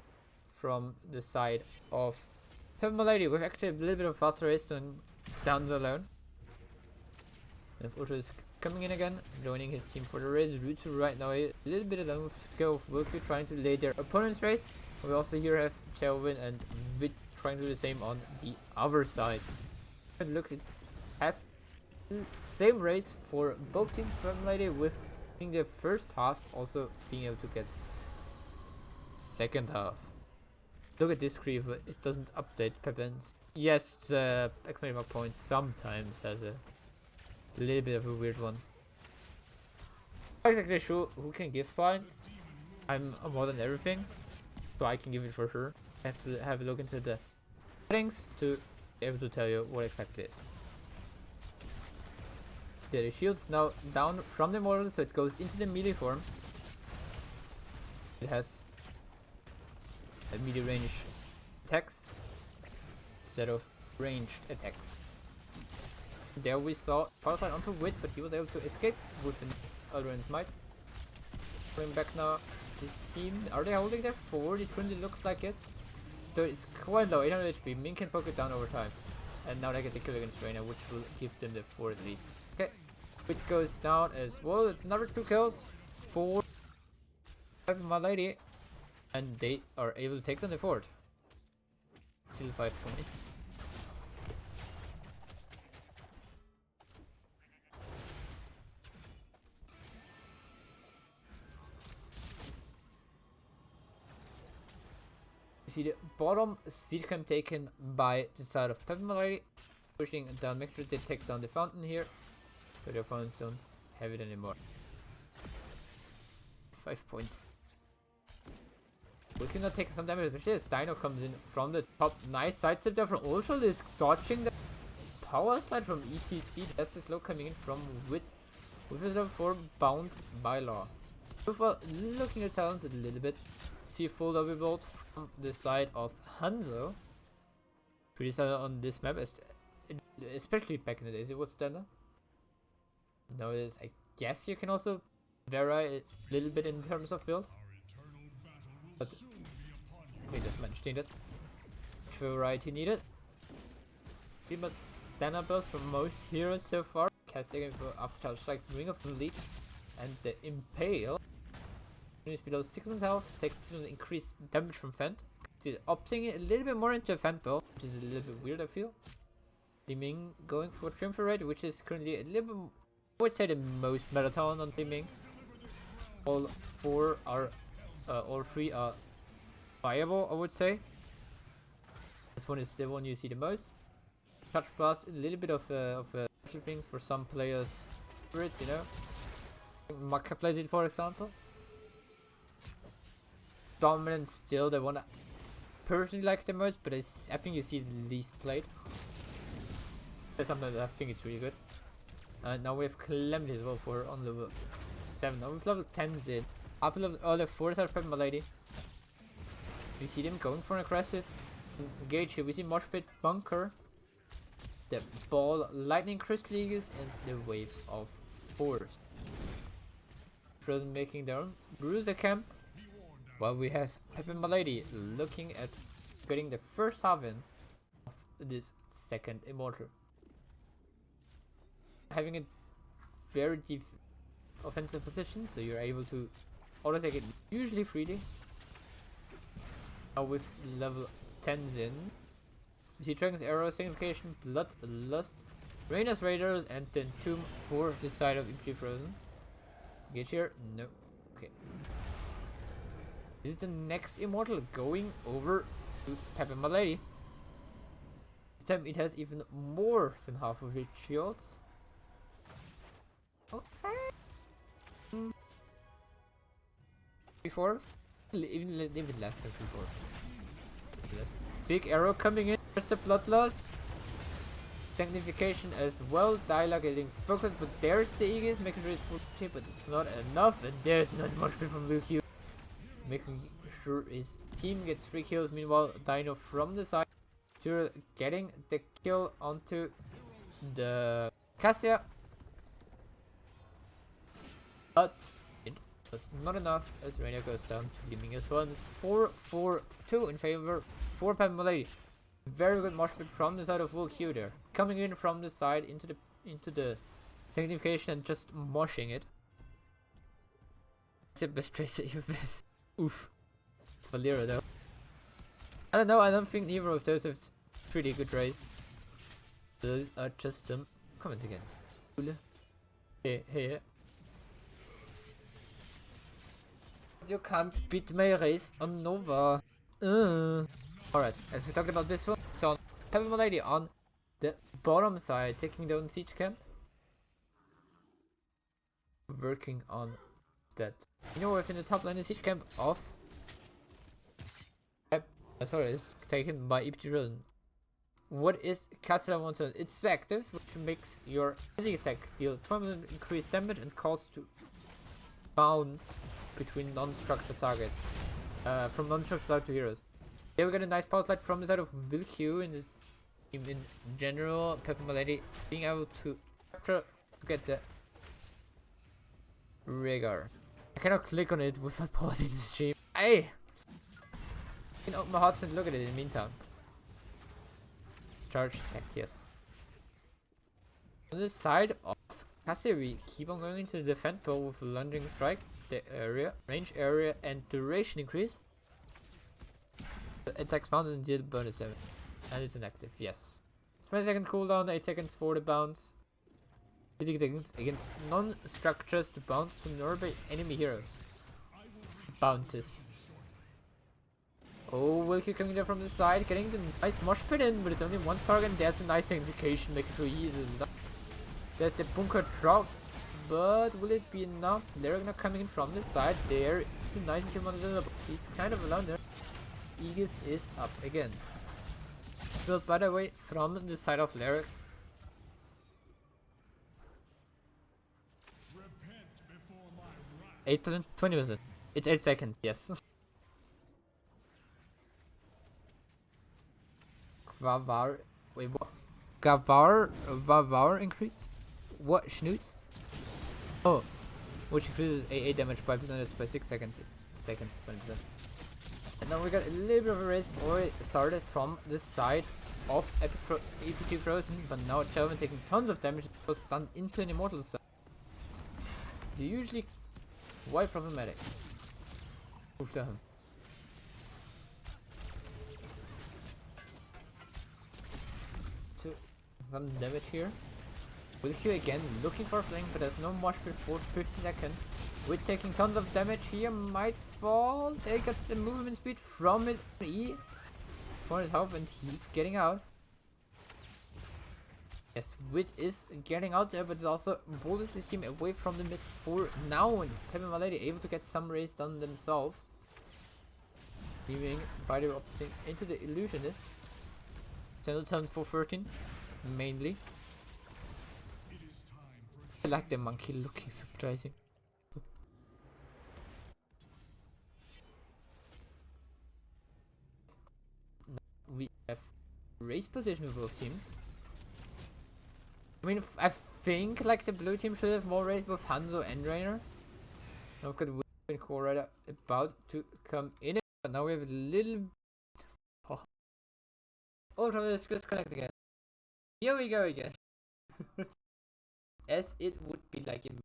from the side of pepeMLADY with actually a little bit of faster race than stands alone. And Ultra is coming in again, joining his team for the race. Rutu right now a little bit alone with Go of Wilkie trying to lay their opponent's race. We also here have Chelvin and Vit trying to do the same on the other side. It looks like have same race for both teams, pepeMLADY with the first half also being able to get second half. Look at this creep, it doesn't update Pepins. Yes, the exclamation point sometimes has a little bit of a weird one. I'm not exactly sure who can give points. I'm more than everything, so I can give it for sure. I have to have a look into the settings to be able to tell you what exactly it is. The shield's now down from the model, so it goes into the melee form. It has a melee range attacks instead of ranged attacks. There we saw power slide onto Wit, but he was able to escape with an Eldraine Smite. Going back now, this team, are they holding their forward? It currently looks like it. So it's quite low, 800 HP. Min can poke it down over time. And now they get the kill against Reina, which will give them the 4 at least. Okay. It goes down as well. It's another 2 kills for pepeMLADY, and they are able to take down the fort. Still 5 points. You see the bottom siege camp taken by the side of pepeMLADY, pushing down. Make sure they take down the fountain here. So the opponents don't have it anymore. 5 points. We cannot take some damage, especially as Dino comes in from the top. Nice sidestep there from Ultra is dodging the power slide from ETC. That's the slow coming in from with a 4 bound by law. So far, looking at talents a little bit. See full double bolt from the side of Hanzo. Pretty solid on this map, especially back in the days it was standard. Nowadays, I guess you can also vary a little bit in terms of build. But we just mentioned it. Which variety needed? We must standard builds for most heroes so far. Casting for after strikes, Ring of the Leech, and the Impale. Enemies below 6 months health, take increased damage from Fent. Opting it a little bit more into a Fent build, which is a little bit weird, I feel. Liming going for Triumph Rate, which is currently a little bit, I would say, the most meta talent on Liming. All three are viable, I would say. This one is the one you see the most. Touch Blast, a little bit of special things for some players' favorites, you know. Maka plays it, for example. Dominant still the one I personally like the most, but I think you see the least played. Sometimes I think it's really good. And now we have Calamity as well for on level 7. Now with level 10s in. After level 4 are pepeMLADY. We see them going for an aggressive engage here. We see Mosh Pit, Bunker, the Ball, Lightning Crystal Eagles, and the Wave of Force. Frozen making their own Bruiser camp. While we have pepeMLADY looking at getting the first half in of this second Immortal. Having a very deep offensive position, so you're able to auto take it usually freely. Now with level 10s in, we see Dragon's Arrow, Signification, Bloodlust, Raina's Raiders, and then Tomb for the side of EPG Frozen. Engage here? No. Okay. This is the next Immortal going over to pepeMLADY. This time it has even more than half of its shields. Okay. Before, even less than before. Big arrow coming in. There's the Bloodlust. Sanctification as well. Dialogue getting focused, but there's the Aegis making sure it's full chip, but it's not enough. And there's not much from Luke, making sure his team gets 3 kills. Meanwhile, Dino from the side, getting the kill onto the Cassia. But it was not enough as Reina goes down to Liming as well. And it's 4-4-2 in favor for pepeMLADY. Very good mosh pit from the side of Q there. Coming in from the side into the Sanctification and just moshing it. It's the best tracer you best. Oof. It's Valera though. I don't know, I don't think neither of those have pretty good race. Those are just some comments again. Hey. You can't beat my race on Nova. Alright, as we talked about this one, so pepeMLADY on the bottom side, taking down Siege Camp. Working on that. You know, within the top lane, the Siege Camp of sorry, it's taken by EPG. What is Castle 1? It's active, which makes your basic attack deal 20% increased damage and cause to bounce between non-structured targets. From non-structured target to heroes. Here we got a nice power slide from the side of Vilq in this team in general. pepeMLADY being able to capture to get the Rhaegar. I cannot click on it without pausing the stream. Hey! I can open my hearts and look at it in the meantime. Charge attack, yes. On the side of Cassia, we keep on going into the defense ball with lunging strike. The area, range area, and duration increase. The attacks bounce and deal bonus damage. And it's inactive, yes. 20 second cooldown, 8 seconds for the bounce. 50 seconds against non-structures to bounce to nearby enemy heroes. Bounces. Oh, Wilkie coming there from the side, getting the nice mosh pit in, but it's only one target. And there's a nice indication, making sure he is. There's the bunker drop but will it be enough? They're not coming in from the side. There, it's a nice team on the box. He's kind of alone there. Aegis is up again. Built, by the way, from the side of Lyric. 8%, 20%. It's 8 seconds, yes. Vavar. Wait, what? Vavar increase? What? Schnoots? Oh, which increases AA damage by percentage by 6 seconds. 20%. And now we got a little bit of a race already started from the side of EPG Frozen, but now Chelvin taking tons of damage and was stunned into an immortal side. They're usually quite problematic. Move to him. Some damage here. Will Q again looking for a flank, but there's no much before 50 seconds. With taking tons of damage here, might fall. They got some movement speed from his E for his help, and he's getting out. Yes, Wit is getting out there, but it's also pulls his team away from the mid 4 now, and pepeMLADY able to get some race done themselves. Leaving by the opting into the illusionist. Send turn for 13 mainly. I like the monkey looking surprising. We have race position with both teams. I mean, I think like the blue team should have more race with Hanzo and Rainer. Now we've got Will and Core about to come in, but now we have a little. Oh, let's disconnect again. Here we go again. As it would be like in.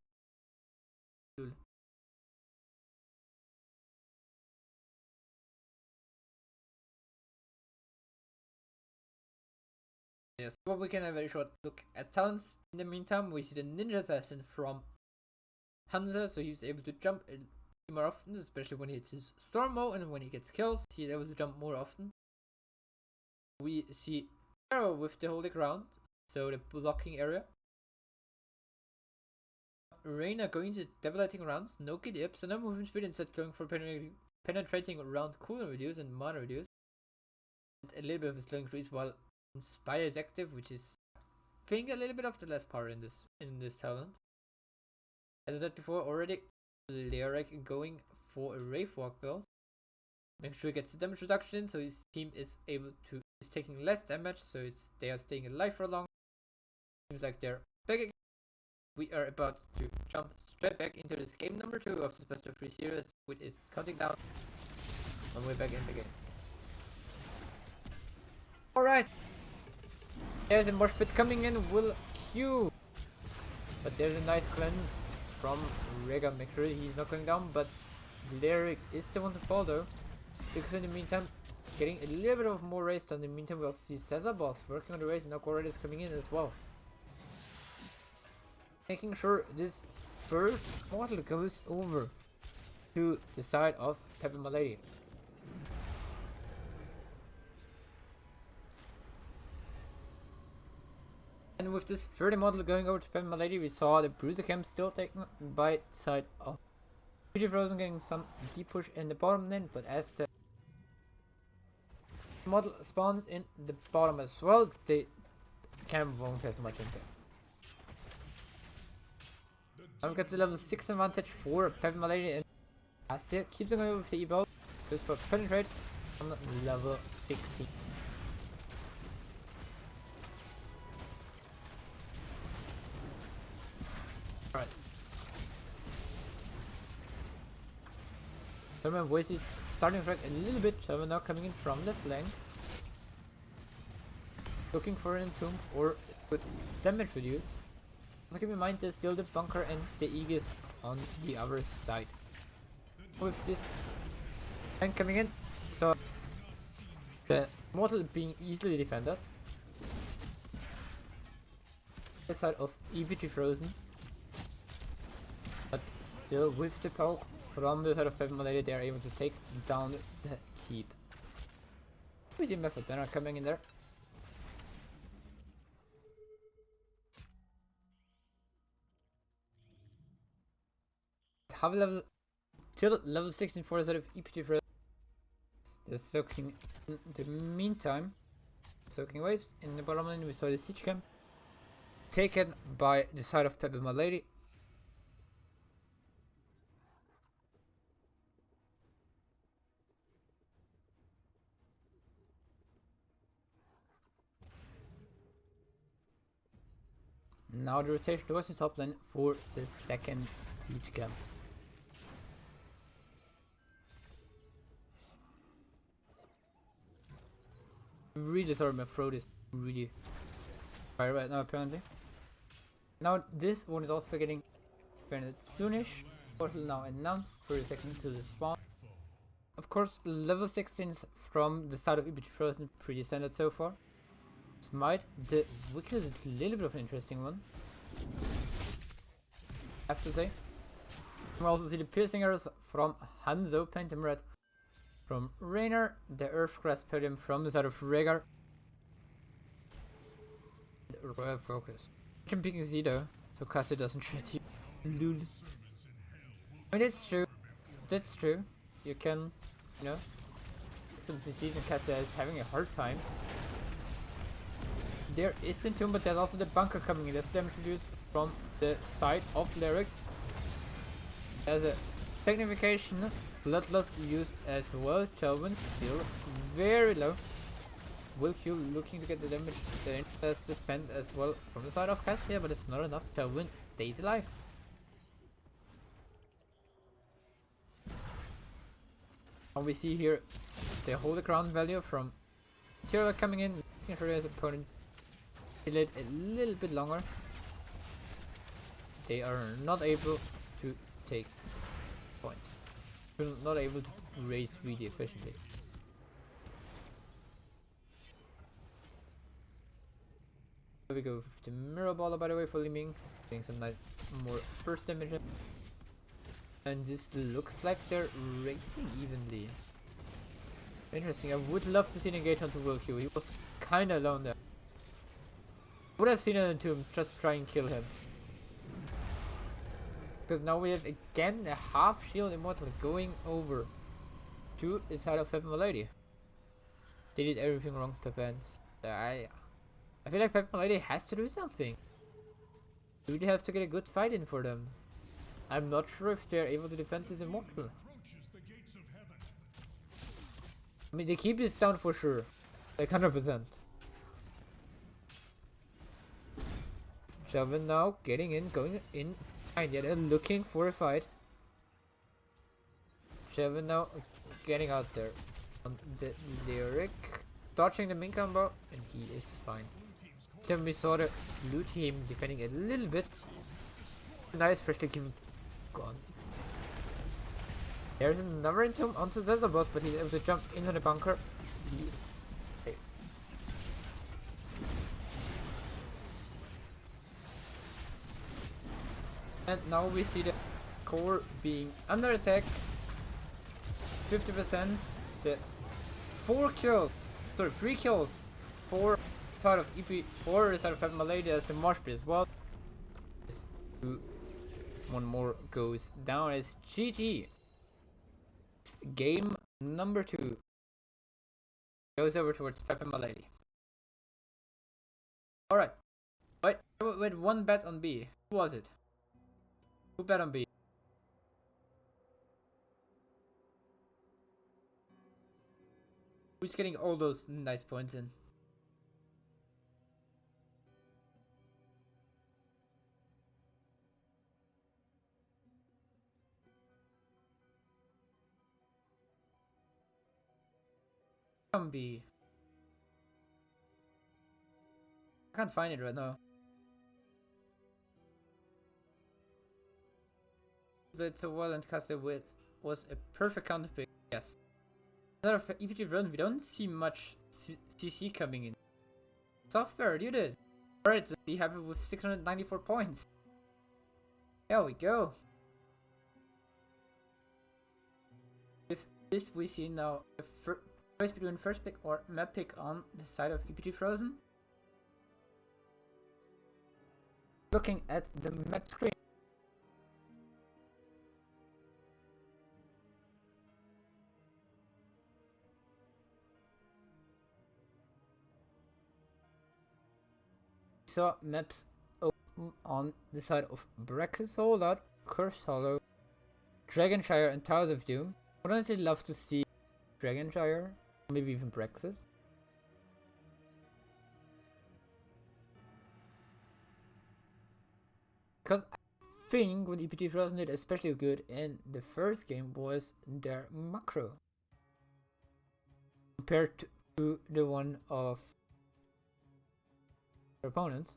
Yes, but we can have a very short look at talents. In the meantime, we see the Ninja Assassin from Hansa, so he's able to jump more often, especially when he hits his Storm mode, and when he gets kills, he's able to jump more often. We see Arrow with the Holy Ground, so the blocking area. Reina going to debilitating rounds, no KD up, so no movement speed, instead going for penetrating round cooldown reduce and mana reduce. And a little bit of a slow increase while Inspire is active, which is I think a little bit of the less power in this talent. As I said before already, Lyric going for a Wraith Walk build. Make sure he gets the damage reduction, so his team is taking less damage, so they are staying alive for long. Seems like they're back again. We are about to jump straight back into this game number 2 of this best of 3 series, which is counting down, and we're back in the game. Alright, there's a mosh pit coming in, will Q, but there's a nice cleanse from Rega Micro. He's not going down, but Lyric is the one to fall though, because in the meantime getting a little bit of more race done. In the meantime we also see Cesar Boss working on the race, and now Corred is coming in as well, making sure this first model goes over to the side of pepeMLADY. And with this 30 model going over to pepeMLADY, we saw the Bruiser Camp still taken by side of EPG Frozen, getting some deep push in the bottom lane, but as the model spawns in the bottom as well, they won't have much impact. Now we've got the level 6 advantage for pepeMLADY, and Asia keeps on going with the E-Bolt, goes for penetrate on level 16. Alright. So my voice is starting to track a little bit, so we're now coming in from the flank. Looking for an entomb or with damage reduce. Also keep in mind there's still the bunker and the Aegis on the other side. With this tank coming in, so the mortal being easily defended. The side of EPG Frozen, but still with the poke from the side of pepeMLADY, they are able to take down the keep. We see Method Banner coming in there. half level till level 16 for the side of EPG Frozen. Just soaking in the meantime. Soaking waves. In the bottom lane we saw the siege camp taken by the side of pepeMLADY. Now the rotation towards the top lane for the second siege camp. Really sorry, my throat is really fire right now apparently. Now this one is also getting defended soonish. Portal now announced for a second to the spawn. Of course, level 16s from the side of EPG Frozen, pretty standard so far. Smite, the Wicked is a little bit of an interesting one, I have to say. We also see the piercing arrows from Hanzo, Phantom Red from Raynor, the Earth Grasp Podium from the side of Rhaegar. The Royal Focus. I'm picking Z though, so Cassie doesn't shred you. Lul. I mean, it's true. That's true. You can, you know, some CCs and Cassie is having a hard time. There is the tomb, but there's also the bunker coming in. That's damage reduced from the side of Lyric. There's a signification bloodlust used as well. Chelvin still very low. Will Q looking to get the damage that's to spend as well from the side of Cassia, but it's not enough. Chelvin stays alive. And we see here they hold the ground value from Tyrael coming in, making sure his opponent delayed a little bit longer. They are not able to take points. They're not able to raise really efficiently. Here we go with the mirror baller, by the way, for Li Ming, getting some nice more burst damage. And this looks like they're racing evenly. Interesting. I would love to see an engage onto Will Q. He was kinda alone there. Would have seen it into him just to try and kill him. Because now we have again a half shield immortal going over to the side of pepeMLADY. They did everything wrong, Pepens. I feel like pepeMLADY has to do something. We really have to get a good fight in for them. I'm not sure if they're able to defend this immortal. I mean, they keep this down for sure, like 100%. Shelvin now getting in, going in. And yet they're looking for a fight. Shelvin now getting out there on the Lyric, dodging the Ming combo, and he is fine. Then we saw the blue team defending a little bit. Nice first take him gone. There's another entomb onto Zelda boss, but he's able to jump into the bunker. He is safe. And now we see the core being under attack. 50%. The 3 kills for side of EP, for the side of pepeMLADY as the Marsh Pit as well. One more goes down as GG. Game number 2 goes over towards pepeMLADY. Alright. Wait, one bet on B. Who was it? Who bet on B? Who's getting all those nice points in? B. I can't find it right now. Played so well and casted with was a perfect counter pick. Yes. Instead of EPG run, we don't see much CC coming in. Software, you did. Alright, be happy with 694 points. There we go. With this, we see now the choice between first pick or map pick on the side of EPG Frozen. Looking at the map screen. saw maps on the side of Brex's Holdout, Cursed Hollow, Dragonshire, and Towers of Doom. I'd honestly love to see Dragonshire, maybe even Brex's. Because I think what EPG Frozen did especially good in the first game was their macro. Compared to the one of their opponents.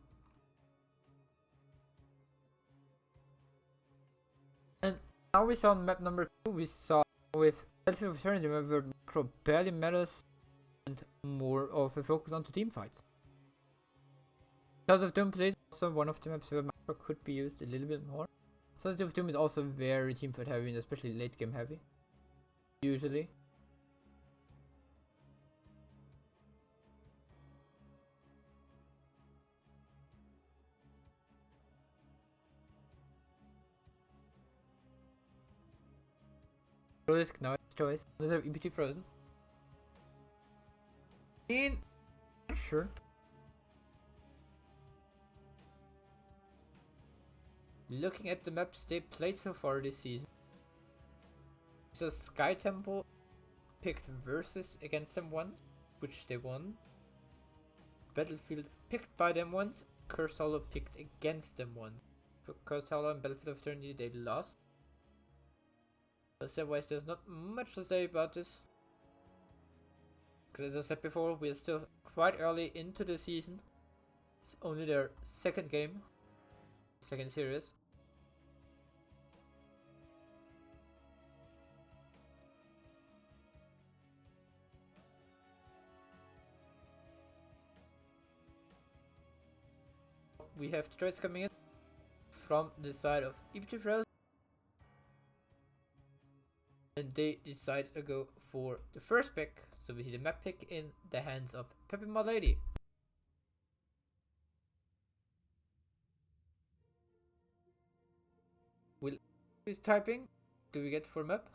And now we saw map number 2, we saw with Battlefield of Eternity where macro barely matters and more of a focus on team fights. Tales of Doom plays also one of the maps where macro could be used a little bit more. Tales of Doom is also very team fight heavy and especially late game heavy. Usually. Risk, now it's choice. Another EPG Frozen. Sure. Looking at the maps they played so far this season. So Sky Temple picked Versus against them once, which they won. Battlefield picked by them once. Cursed Hollow picked against them once. For Cursed Hollow and Battlefield of Eternity they lost. Otherwise, there's not much to say about this. Because as I said before, we're still quite early into the season. It's only their second game. Second series. We have trades coming in from the side of EPG Frozen. And they decide to go for the first pick, so we see the map pick in the hands of pepeMLADY. Will is typing? Do we get for map?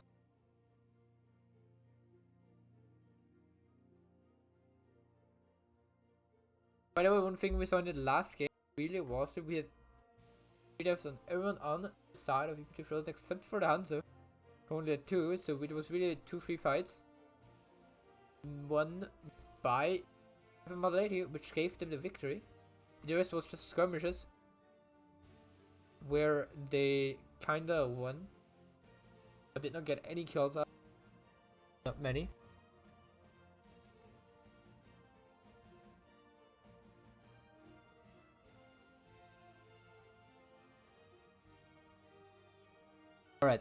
By the way, one thing we saw in the last game really was that we had videos on everyone on the side of EPG Frozen except for the Hanzo. Only had 2, so it was really 2 free fights. One by pepeMLADY, which gave them the victory. The rest was just skirmishes, where they kinda won, but did not get any kills out. Not many. Alright.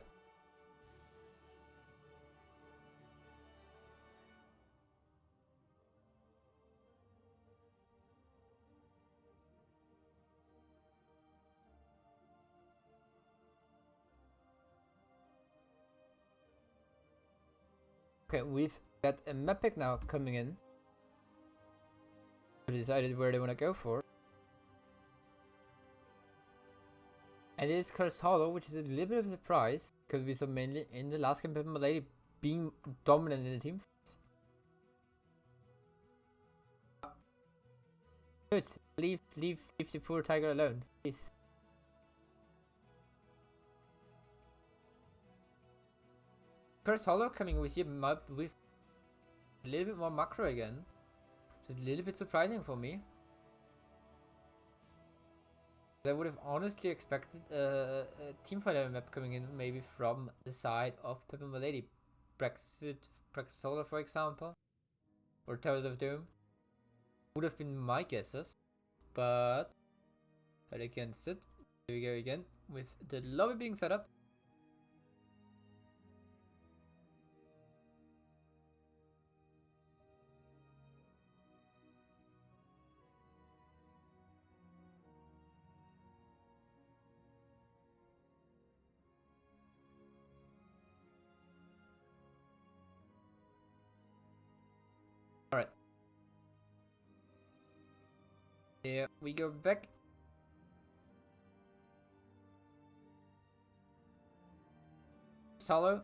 Okay, we've got a map pick now coming in. We decided where they want to go for. And it is Cursed Hollow, which is a little bit of a surprise, because we saw mainly in the last game pepeMLADY being dominant in the team fights. Good, leave the poor tiger alone, please. Cursed Hollow coming, we see a map with a little bit more macro again. It's a little bit surprising for me. I would have honestly expected a teamfight map coming in, maybe from the side of pepeMLADY. Brexit Solar, for example, or Towers of Doom would have been my guesses, but against it. Here we go again with the lobby being set up. Alright. Yeah, we go back. Solo.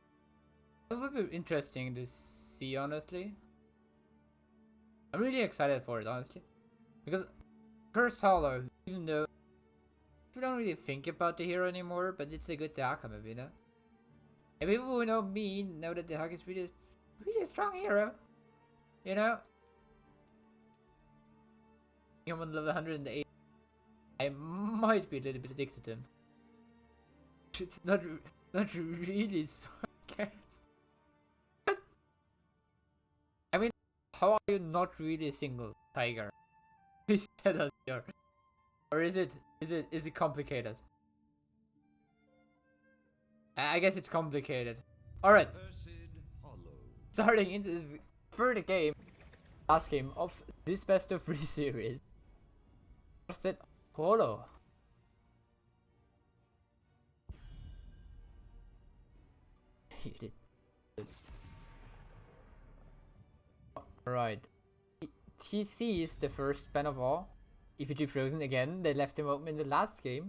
It would be interesting to see, honestly. I'm really excited for it, honestly. Because Cursed Hollow Even though we don't really think about the hero anymore, but it's a good Dehaka map, you know? And people who know me know that Dehaka is really a strong hero. You know? I'm on level 108. I might be a little bit addicted to him. It's not really sarcastic. I mean, how are you not really a single tiger? Please tell us here. Or is it complicated? I guess it's complicated. Alright. Starting into this third game, last game of this best of 3 series. Said Holo. He did. Right. He sees the first ban of all. EPG Frozen again. They left him open in the last game.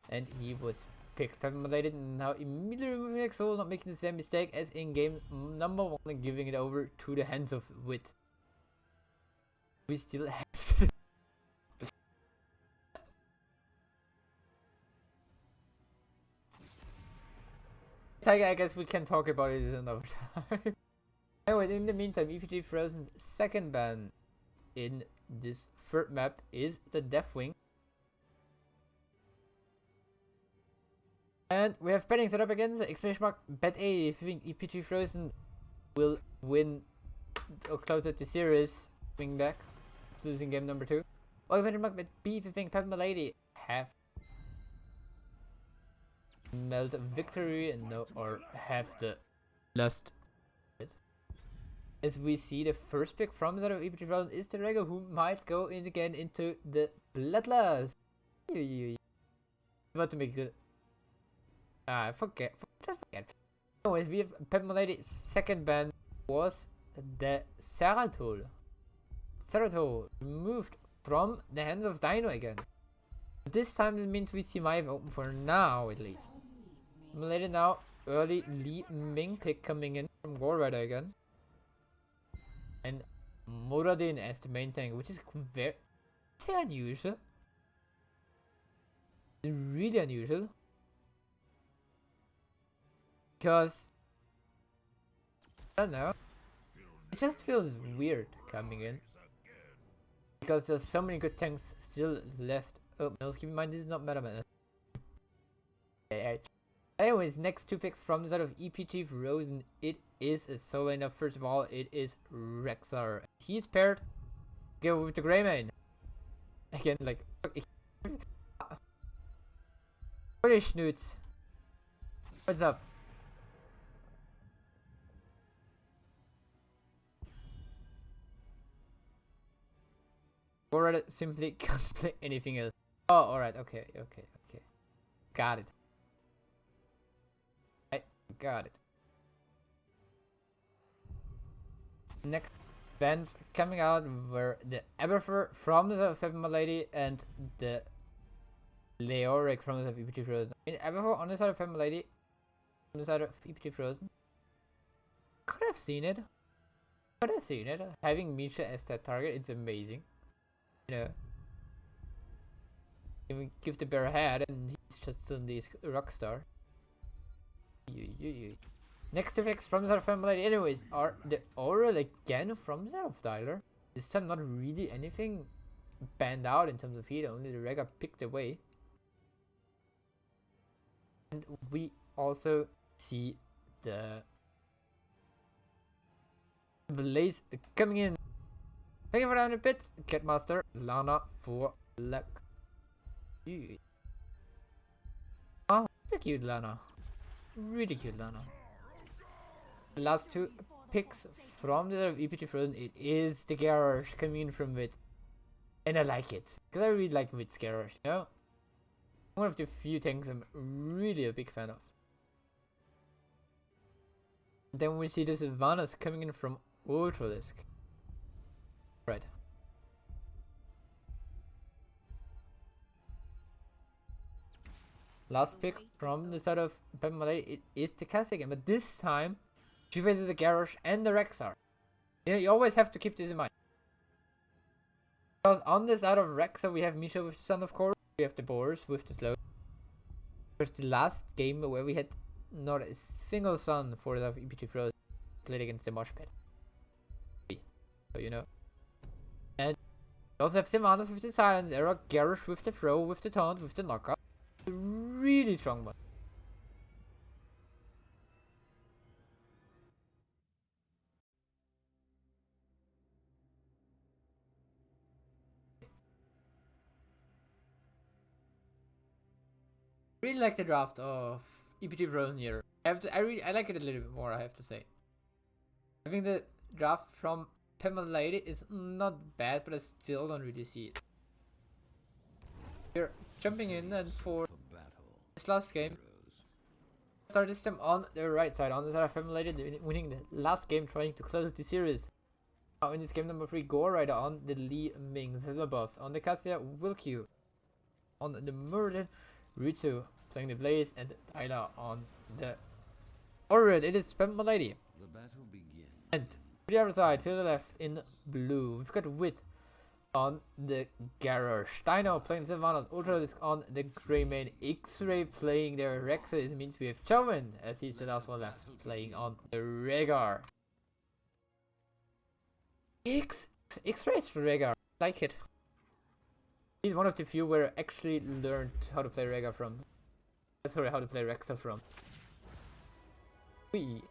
And he was picked. pepeMLADY now immediately removing Exol, not making the same mistake as in game number 1 and giving it over to the hands of Wit. We still have I guess we can talk about it another time. Anyways, in the meantime, EPG Frozen's second ban in this third map is the Deathwing. And we have betting set up again, so exclamation mark bet A if you think EPG Frozen will win or close out the series, swing back, losing game number 2. Or exclamation mark bet B if you think pepeMLADY have melt victory and no, or have the last. As we see, the first pick from the side of EPG Frozen is the Rego, who might go in again into the Bloodlust. About to make good. Forget. Just forget. Anyways, we have pepeMLADY's second ban was the Ceratol. Ceratol removed from the hands of Dino again. This time it means we see Maiev open for now at least. pepeMLADY now early Li Ming pick coming in from Gore Rider again. And Moradin as the main tank, which is very unusual. Really unusual. Because I don't know. It just feels weird coming in. Because there's so many good tanks still left. Oh, no, keep in mind this is not Meta Man. Anyways, next 2 picks from the side of EPG Frozen. It is a solo lineup. First of all, it is Rexar. He's paired. Go with the Greymane. Again, like. Holy schnoots. What's up? Or simply can't play anything else. Oh, alright, okay. Got it. I got it. Next bands coming out were the Aberfer from the pepeMLADY and the Leoric from the EPG Frozen. In Aberfer on the side of pepeMLADY, on the side of EPG Frozen. Could have seen it. Having Misha as that target, it's amazing. You know, even give the bear a head and he's just suddenly a rock star. Next 2 picks from the side of pepeMLADY anyways are the Oral again from the side of Tyler. This time not really anything banned out in terms of heat, only the Rega picked away. And we also see the Blaze coming in. Thank you for the 100 bits, Catmaster, Lana for luck. Oh, it's a cute Lana. Really cute Lana. The last 2 picks from the EPG Frozen, it is the Garage coming in from Wit. And I like it. Because I really like Wit's Garage, you know? One of the few tanks I'm really a big fan of. Then we see the Sylvanas coming in from Ultralisk. Right. Last pick from the side of pepeMLADY, it is the classic again, but this time she faces a Garrosh and the Rexar. You know, you always have to keep this in mind. Because on this out of Rexa we have Misha with the Sun, of course. We have the Boars with the Slow. There's the last game where we had not a single Sun for the EPG Frozen played against the Mosh Pit. So you know. And we also have Sylvanas with the Silence Era, Garrosh with the Throw, with the Taunt, with the Knockout. A really strong one. Really like the draft of EPG Frozen here. I like it a little bit more, I have to say. I think the draft from pepeMLADY is not bad, but I still don't really see it. We're jumping in, and for this last game, start this time on the right side. On the side of pepeMLADY, winning the last game, trying to close the series. Now in this game number 3, Gore Rider on the Li Ming boss. On the Cassia, Wilq. On the Murder, Ritsu playing the Blaze, and Tyler on the Alright, it is pepeMLADY. The battle begins. And to the other side, to the left in blue, we've got Wit on the Garrosh. Dino playing Sylvanas, Ultralisk on the Greymane, X-Ray playing their Rexa. This means we have Chauvin, as he's the last one left, playing on the Rhaegar. X-Ray's Rhaegar, like it. He's one of the few where I actually learned how to play Rhaegar from. Sorry, how to play Rexa from. We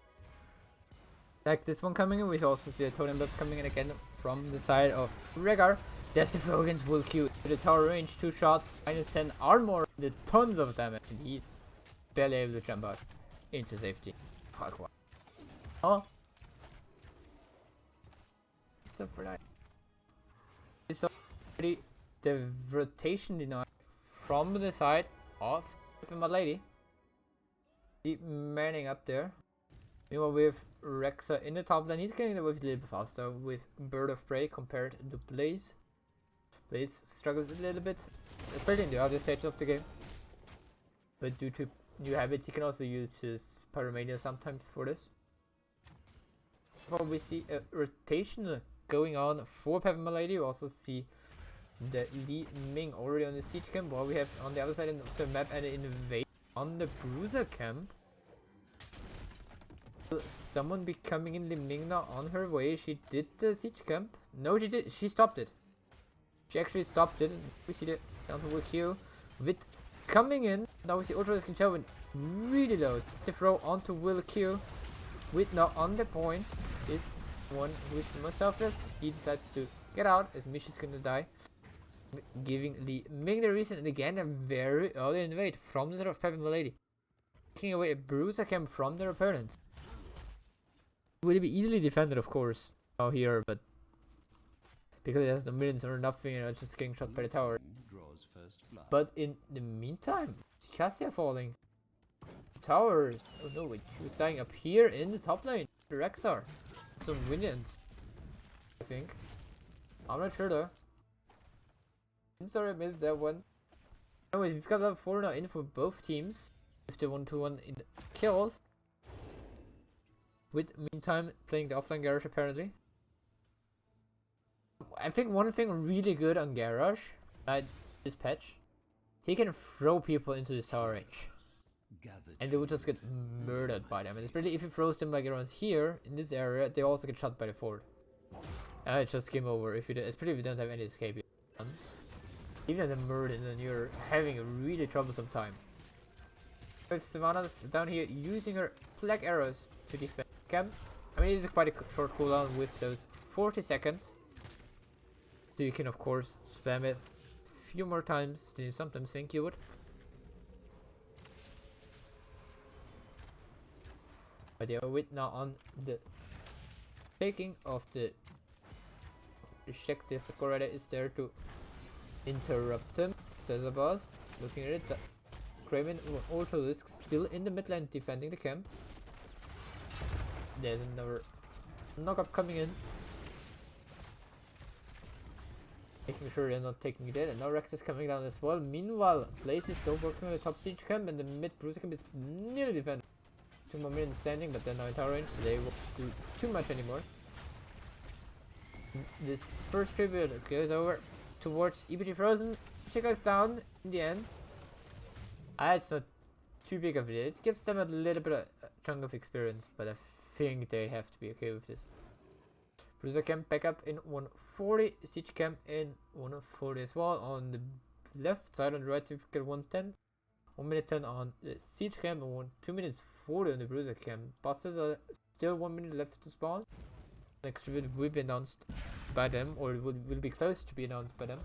like this one coming in. We also see the Totem Buff coming in again from the side of Rhaegar. There's the throw against Wilq. The tower range, 2 shots, -10 armor, the tons of damage. And he's barely able to jump out into safety. Fuck what? Oh. So for that. It's already the rotation denied from the side of pepeMLADY. Keep manning up there. Meanwhile, we have Rexa in the top lane. He's getting the wave a little bit faster with Bird of Prey compared to Blaze. Blaze struggles a little bit, especially in the other stage of the game. But due to new habits, he can also use his Pyromania sometimes for this. Well, we see a rotation going on for pepeMLADY. We also see the Li Ming already on the siege camp, while we have on the other side of the map an invasion on the Bruiser camp. Will someone be coming in Li Ming now on her way? She did the siege camp. No, she did. She stopped it. She actually stopped it. We see the down to Wilq with coming in. Now we see Ultralisk and Chauvin really low. The throw onto Wilq with now on the point is one who is the most selfless. He decides to get out as Misha's gonna die, giving Li Ming the reason. And again, a very early invade from the side of pepeMLADY, taking away a Bruiser camp from their opponents. Will be easily defended, of course, out here, but because it has no minions or nothing, and it's just getting shot by the tower. But in the meantime, it's Cassia falling. Towers. Oh no, wait, she was dying up here in the top lane. The Rexar. Some minions, I think. I'm not sure though. I'm sorry I missed that one. Anyways, we've got level 4 now in for both teams. With the 1-2-1 in kills. With meantime playing the offline Garrosh apparently. I think one thing really good on Garrosh, this patch, he can throw people into this tower range. And they will just get murdered by them. And especially if he throws them like around here, in this area, they also get shot by the fort. And it's just game over, especially if you don't have any escape. Even as a murder, then you're having a really troublesome time. With Sylvanas down here using her black arrows to defend camp. I mean, it's quite a short cooldown with those 40 seconds. So you can of course spam it a few more times than you sometimes think you would. But yeah, with now on the taking of the objective, the Coretta is there to interrupt him. Says the boss. Looking at it, the Kraven Ultralisk still in the mid lane defending the camp. There's another knock-up coming in. Making sure they're not taking it in. And now Rex is coming down as well. Meanwhile, Blaze is still working on the top siege camp, and the mid Bruiser camp is nearly defended. 2 more minions standing, but they're now in tower range, so they won't do too much anymore. This first tribute goes over towards EPG Frozen. She goes down in the end. It's not too big of it. It gives them a little bit of a chunk of experience, but I think they have to be okay with this. Bruiser Camp back up in 140. Siege Camp in 140 as well. On the left side, on the right side, we get 110. 1 minute 10 on the Siege Camp and 2 minutes 40 on the Bruiser Camp. Bosses are still 1 minute left to spawn. Next tribute will be announced by them, or will be close to be announced by them.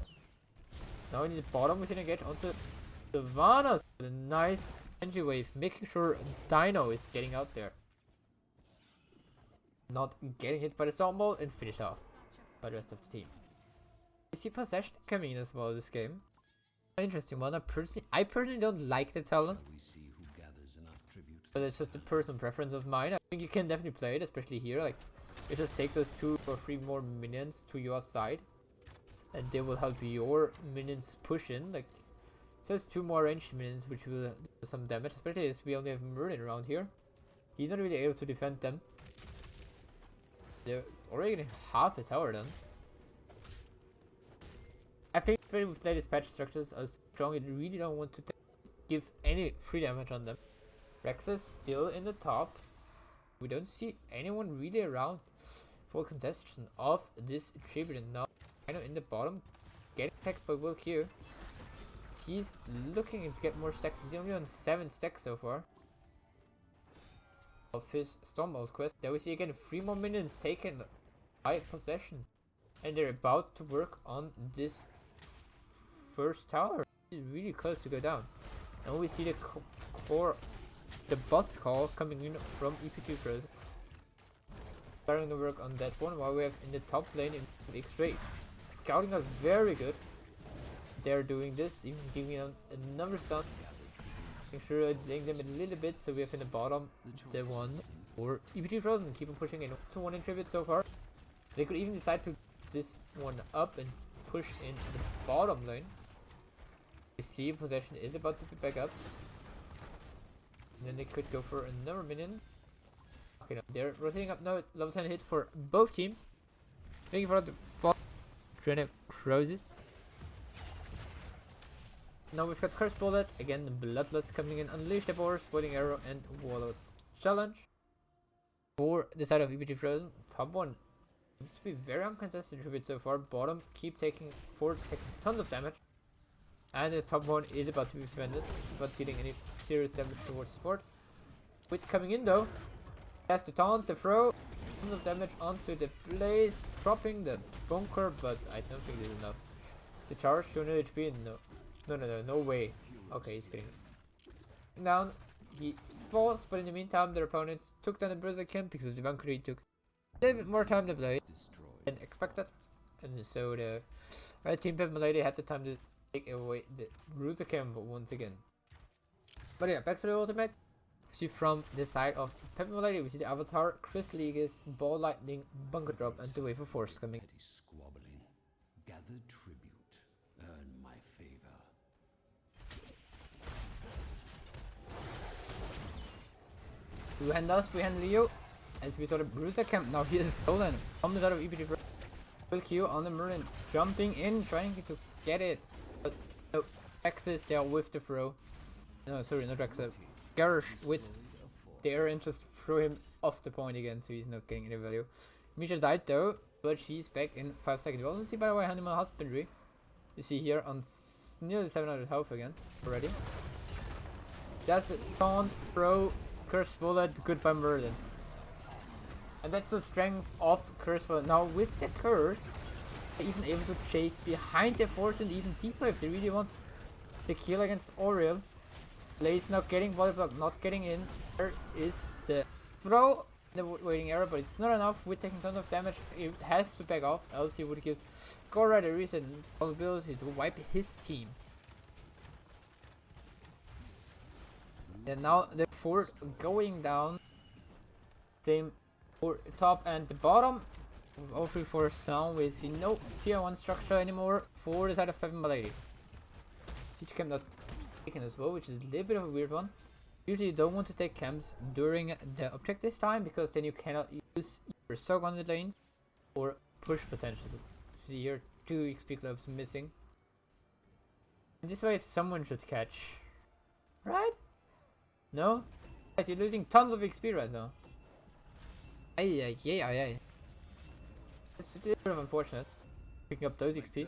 Now in the bottom, we see engage onto the Vanas. A nice entry wave, making sure Dino is getting out there. Not getting hit by the storm ball and finished off by the rest of the team. We see possession coming in as well this game. Interesting one. I personally don't like the talent, but it's just a personal preference of mine. I think you can definitely play it, especially here. Like, you just take those 2 or 3 more minions to your side, and they will help your minions push in. Like, just 2 more ranged minions, which will do some damage. Especially as we only have Merlin around here. He's not really able to defend them. They're already getting half the tower done. I think with latest patch structures are strong, you really don't want to give any free damage on them. Rexus still in the top. We don't see anyone really around for contestation of this tribute. And now Dino in the bottom, getting attacked by Will Q. He's looking to get more stacks. He's only on 7 stacks so far of his Stormbolt quest. There we see again 3 more minions taken by possession, and they're about to work on this first tower. It's really close to go down. And we see the boss call coming in from EPG Frozen. Starting to work on that one, while we have in the top lane in X-Ray. Scouting are very good. They're doing this, even giving them another stun. Make sure I'm delaying them a little bit, so we have in the bottom the one for EPG Frozen. Keep on pushing in 2-1 in tribute so far. They could even decide to this one up and push in the bottom lane. We see possession is about to be back up. And then they could go for another minion. Okay, no, they're rotating up now. Level 10 hit for both teams. Looking for the fall. Trina Crozes. Now we've got Curse Bullet. Again, Bloodlust coming in. Unleash the Boar, Spoiling Arrow, and Warlord's Challenge. For the side of EPG Frozen, top one seems to be very uncontested tribute so far. Bottom keep taking tons of damage. And the top one is about to be defended, without dealing any serious damage towards support. With coming in though, has to taunt the throw, tons of damage onto the blaze, dropping the bunker, but I don't think this is enough. The charge to 100 HP, no way. Okay, he's getting down. He falls, but in the meantime, their opponents took down the Bruiser Camp because the bunker he took a little bit more time to play than expected, and so the red team pepeMLADY had the time to take away the Bruiser Camp once again. But yeah, back to the ultimate. We see from the side of pepeMLADY, we see the Avatar, Crystal Aegis, Ball Lightning, Bunker Drop, and the Wave of Force coming. Squabbling, gather tribute, earn my favor. Two-hand us, behind Leo. As we saw the Bruiser Camp, now he is stolen from the side of EPG. Will Q on the Merlin, jumping in, trying to get it. But no, Rexus there with the throw. No, sorry, not Rexus. Garrosh with the air and just throw him off the point again, so he's not getting any value. Misha died though, but she's back in 5 seconds. You also see, by the way, Animal Husbandry. You see here on nearly 700 health again already. That's a taunt, throw, Curse Bullet, goodbye Merlin. And that's the strength of Curse Bullet. Now with the curse, they're even able to chase behind the force and even deeper if they really want the kill against Oriel. Blaze not getting body block, not getting in. There is the throw, the waiting arrow, but it's not enough. With taking tons of damage, it has to back off, else he would give Gorad a recent possibility to wipe his team. And now the fort going down. Same for top and the bottom. All 3 force down. We see no tier 1 structure anymore for the side of pepeMLADY. Siege camp not taken as well, which is a little bit of a weird one. Usually you don't want to take camps during the objective time, because then you cannot use your soak on the lanes or push potentially. See here, 2 XP clubs missing. And this way someone should catch. Right? No? Guys, you're losing tons of XP right now. Ay. It's a bit of unfortunate. Picking up those XP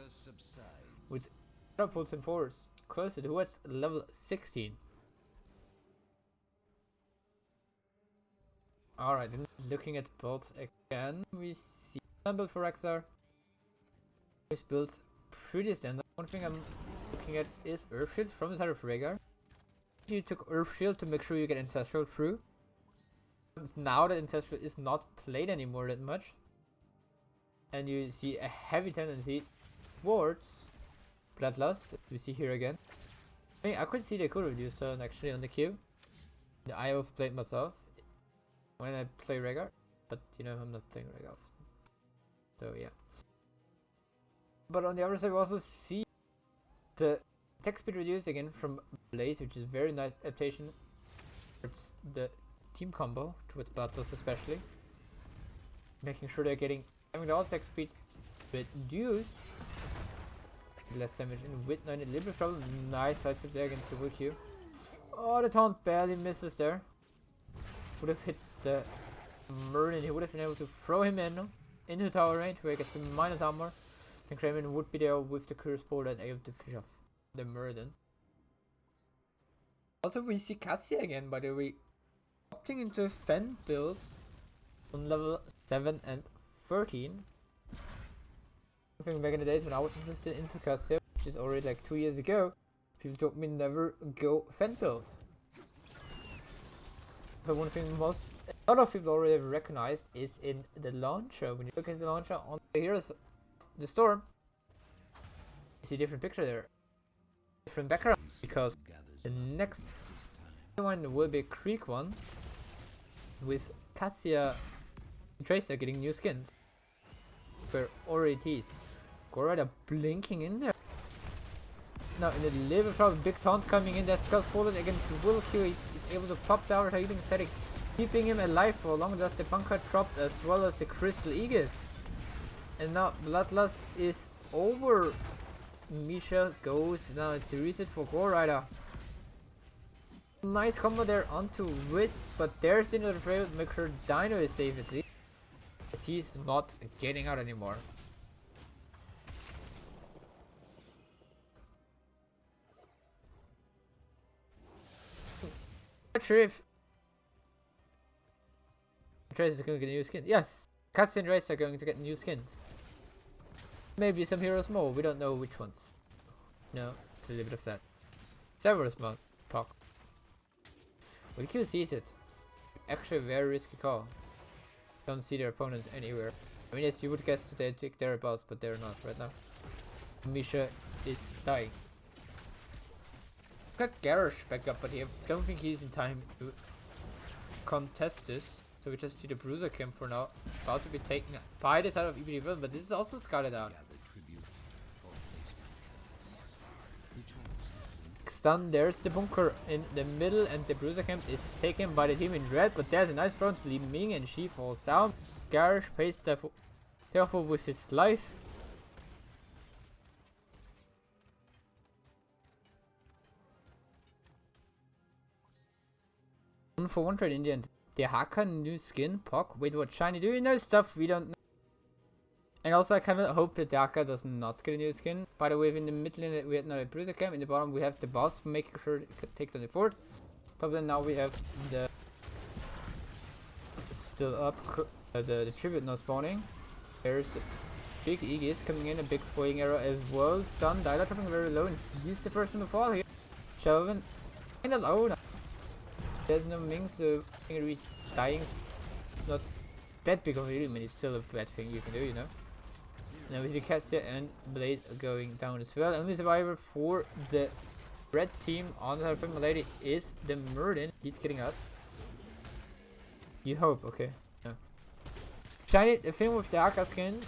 with catapults and force closer to what's level 16. Alright, then looking at builds again, we see one build for Rexar. This build's pretty standard. One thing I'm looking at is Earth Shield from the side of Rhaegar. You took Earth Shield to make sure you get Ancestral through. Now that Ancestral is not played anymore that much. And you see a heavy tendency towards Bloodlust. We see here again. I mean, I could see they could reduce turn actually on the queue. I also played myself when I play Rhaegar, but you know I'm not playing Rhaegar often. So yeah. But on the other side we also see the attack speed reduced again from Blaze, which is very nice adaptation towards the team combo, towards Bloodlust especially. Making sure they're having the all attack speed reduced. Less damage in with 9, a little bit of trouble. Nice side step there against the Will Q. Oh, the taunt barely misses there. Would have hit the Merlin. He would have been able to throw him into tower range where he gets some minus armor. Then Kraven would be there with the curse ball and able to fish off the Merlin. Also, we see Cassia again, by the way, opting into a Fen build on level 7 and 13. I think back in the days when I was interested into Cassia, which is already like 2 years ago, people told me never go Fen build. So one thing a lot of people already have recognized is in the launcher. When you look at the launcher on the Heroes the Storm, you see a different picture there. Different background, because the next one will be a Creek one with Cassia and Tracer getting new skins. Where already teased. Gorada blinking in there. Now in the liver problem, big taunt coming in. There's 12 bullet against Will Q. He is able to pop down a healing static, keeping him alive for long. Does the bunker dropped as well as the Crystal Aegis. And now Bloodlust is over. Misha goes. Now it's the reset for Gorada. Nice combo there onto Wit, but there's another fail to make sure Dino is safe at least, as he's not getting out anymore. Not sure if Trace is going to get new skins. Yes, Cassie and Race are going to get new skins. Maybe some heroes more, we don't know which ones. No, it's a little bit of that. Severus Monk, Puck. When Q sees it, actually a very risky call. Don't see their opponents anywhere. I mean, yes, you would guess that they take their boss, but they're not right now. Misha is dying. Got Garrosh back up, but I don't think he's in time to contest this. So we just see the Bruiser camp for now, about to be taken by the side of EPG, but this is also scouted out. Stun, there's the bunker in the middle, and the Bruiser camp is taken by the team in red, but there's a nice front to Li Ming, and she falls down. Garrosh pays careful with his life. One for one trade in the end. The Haka new skin, Puck. Wait, what shiny? Do you know stuff we don't know? And also I kind of hope that the Haka does not get a new skin. By the way, in the middle lane we have now a Bruiser camp. In the bottom we have the boss making sure it can take down the fort. Top then now we have the still up the tribute now spawning. There's a big Aegis coming in, a big flying arrow as well. Stun, Dyla dropping very low, and he's the first one to fall here. Shelvin kind of low now. There's no Ming, so dying not that big of a deal, but it's still a bad thing you can do, you know. Now we see Cassia and Blade going down as well. Only survivor for the red team on the pepeMLADY is the Merlin. He's getting out. You hope, okay. No. Shiny, the thing with the Haka skin,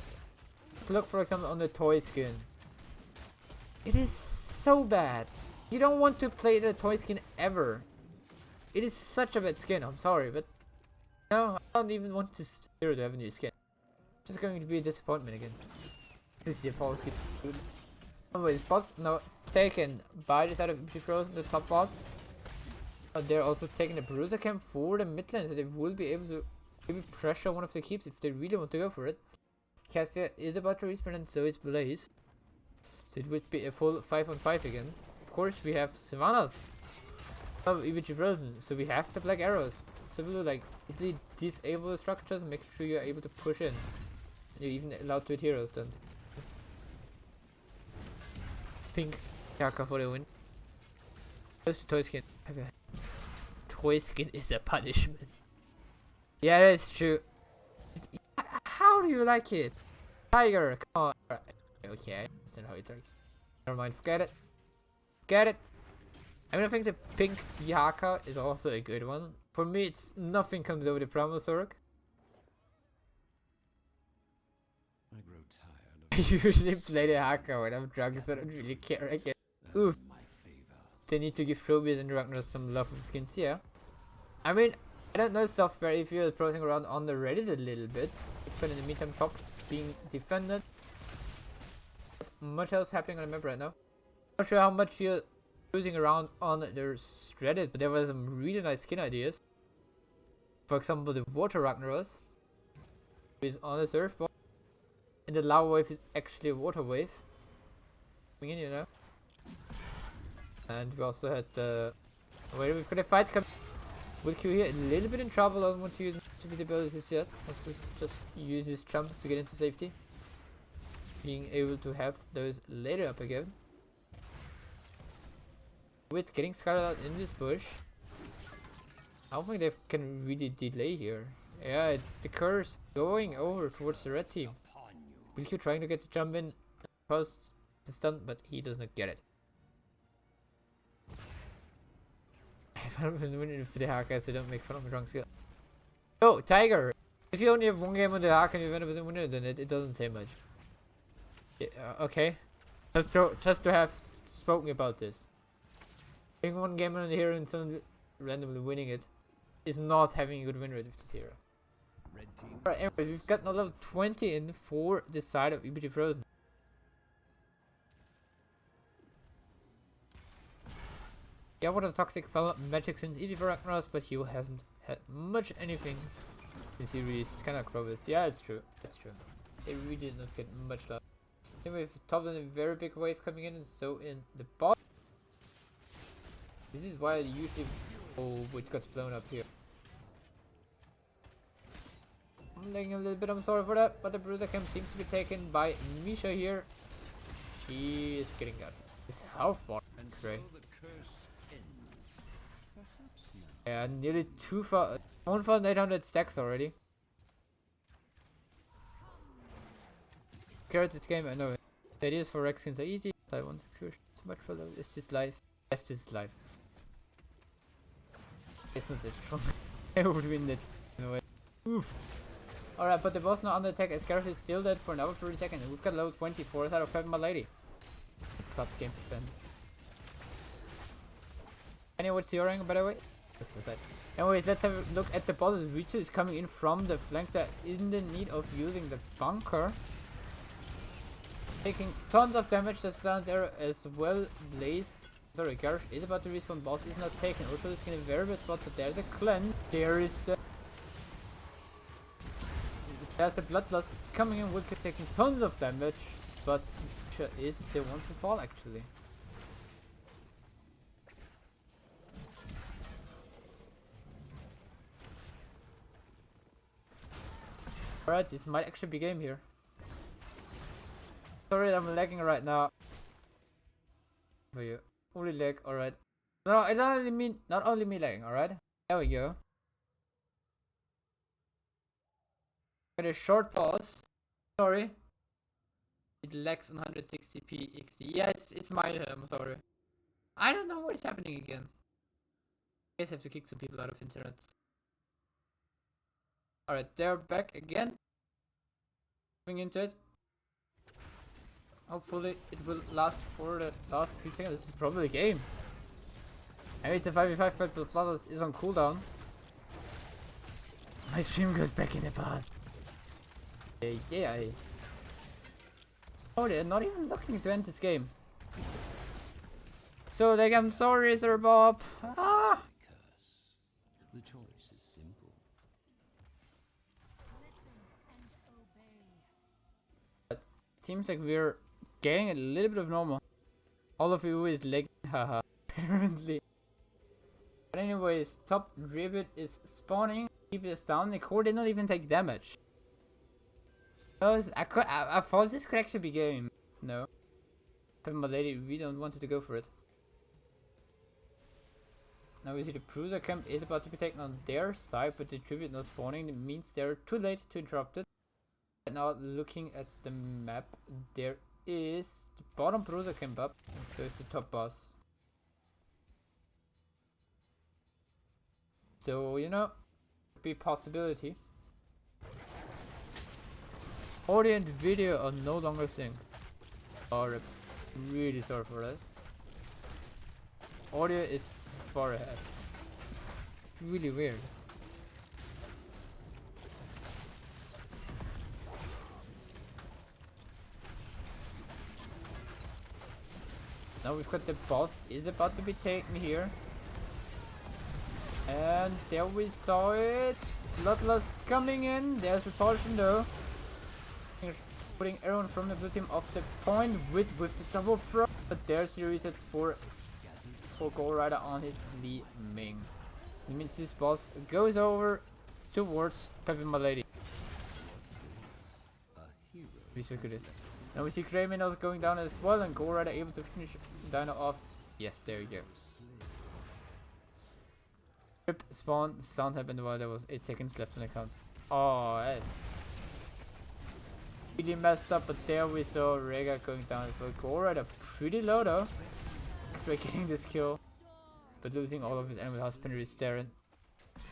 look for example on the toy skin. It is so bad. You don't want to play the toy skin ever. It is such a bad skin, I'm sorry, but no, I don't even want to have a new skin. Just going to be a disappointment again. This is the Apollo skill. Anyways, boss now taken by the side of EPG Frozen, the top boss. But they're also taking the Bruiser Camp for the mid lane, so they will be able to maybe pressure one of the keeps if they really want to go for it. Cassia is about to respawn and so is Blaze. So it would be a full 5-on-5 again. Of course we have Sylvanas of EPG Frozen, so we have the black arrows. So we will like easily disable the structures and make sure you're able to push in. And you're even allowed to hit heroes then. Pink Yaka for the win. Close to toy skin. Toy skin is a punishment. Yeah, that's true. How do you like it? Tiger, come on. Right. Okay, I understand how it works. Never mind, forget it. Get it. I mean, I think the pink Yaka is also a good one. For me, it's nothing comes over the Promosaurus. I grow tired I usually play the Haka when I'm drunk, so I don't really care again. Oof. my favor. They need to give Probius and Ragnar some love of skins here. I mean, I don't know software if you're browsing around on the Reddit a little bit. But in the meantime, top being defended. Not much else happening on the map right now. Not sure how much you're cruising around on the Reddit, but there were some really nice skin ideas. For example, the Water Ragnaros is on the surfboard. And the lava wave is actually a water wave. Coming in, you know. And we also had the... wait, we've got a fight coming. Will Q here a little bit in trouble. I don't want to use his abilities yet. Let's just use his jump to get into safety. Being able to have those later up again. With getting scattered out in this bush. I don't think they can really delay here. Yeah, it's the curse going over towards the red team. Will Q trying to get the jump in post the stun, but he does not get it. If I'm winning for the Haka, so don't make fun of my drunk skill. Oh, Tiger! If you only have one game on the Haka and you're 100% winner, then it doesn't say much. Yeah, okay. Just to have spoken about this. Having one game on the hero and someone randomly winning it is not having a good win rate with this hero. Alright, anyway, we've got another level 20 in for this side of EPG Frozen. Yeah, what a toxic fella. Magic seems easy for Ragnaros, but he hasn't had much anything this series. It's kind of Crovis. Yeah, it's true. It's true. They really did not get much love. Then we've top and a very big wave coming in, and so in the bottom. This is why I usually it got blown up here. I'm lagging a little bit, I'm sorry for that, but the Bruiser Camp seems to be taken by Misha here. She is getting out. This health bar. Great. Yeah, nearly 1,800 stacks already. Carroted game, I know it. The ideas for Rex skins are easy. I want excursion so much for that. It's just life. That's just life. It's not this strong. I would win it in a way. Oof. Alright, but the boss now under attack as Gareth is still dead for another 30 seconds. And we've got level 24 out of pepeMLADY. Top game defense. Any what's your rank, by the way? Anyways, let's have a look at the bosses. Ritu is coming in from the flank. They're in the need of using the bunker. Taking tons of damage. The Sun's arrow as well. Blaze. Sorry, Gareth is about to respawn. Boss is not taken. Ultra is in a very bad spot, but there's a cleanse. There is there's the Bloodlust coming in. Wilke taking tons of damage, but is the one to fall actually. Alright, this might actually be game here. Sorry, I'm lagging right now. For you. Only lag, alright. No, it's not only me lagging, alright? There we go. Got a short pause. Sorry. It lags on 160p XD. Yeah, it's my I'm sorry. I don't know what is happening again. I guess I have to kick some people out of internet. Alright, they're back again. Moving into it. Hopefully it will last for the last few seconds. This is probably a game. I mean, it's a 5v5 fight, but Bloodlust is on cooldown. My stream goes back in the past. Yeah. Oh, they're not even looking to end this game. So like, I'm sorry, Sir Bob. Ah! Curse. The choice is simple. Seems like we're getting a little bit of normal. All of you is lagging, haha, apparently. But anyways, top Ribbit is spawning. Keep this down. The core did not even take damage. I thought this could actually be game. No. pepeMLADY, we don't want to go for it. Now we see the Bruiser camp is about to be taken on their side, but the tribute not spawning. It means they're too late to interrupt it. And now looking at the map, there is the bottom Bruiser camp up, and so is the top boss. So, you know, be possibility. Audio and video are no longer synced. Sorry, really sorry for that. Audio is far ahead. Really weird. Now we've got the boss is about to be taken here. And there we saw it. Bloodlust coming in. There's repulsion though. Putting everyone from the blue team off the point with the double throw. But there's the resets for Gold Rider on his Li Ming. It means this boss goes over towards pepeMLADY. We should get it. Now we see Kramen also going down as well, and Gold Rider able to finish Dino off. Yes, there we go. Rip spawn sound happened while there was 8 seconds left on the count. Oh, yes. Really messed up, but there we saw Rega going down as well. Gold Rider pretty low though. Straight getting this kill, but losing all of his animal husbandry staring.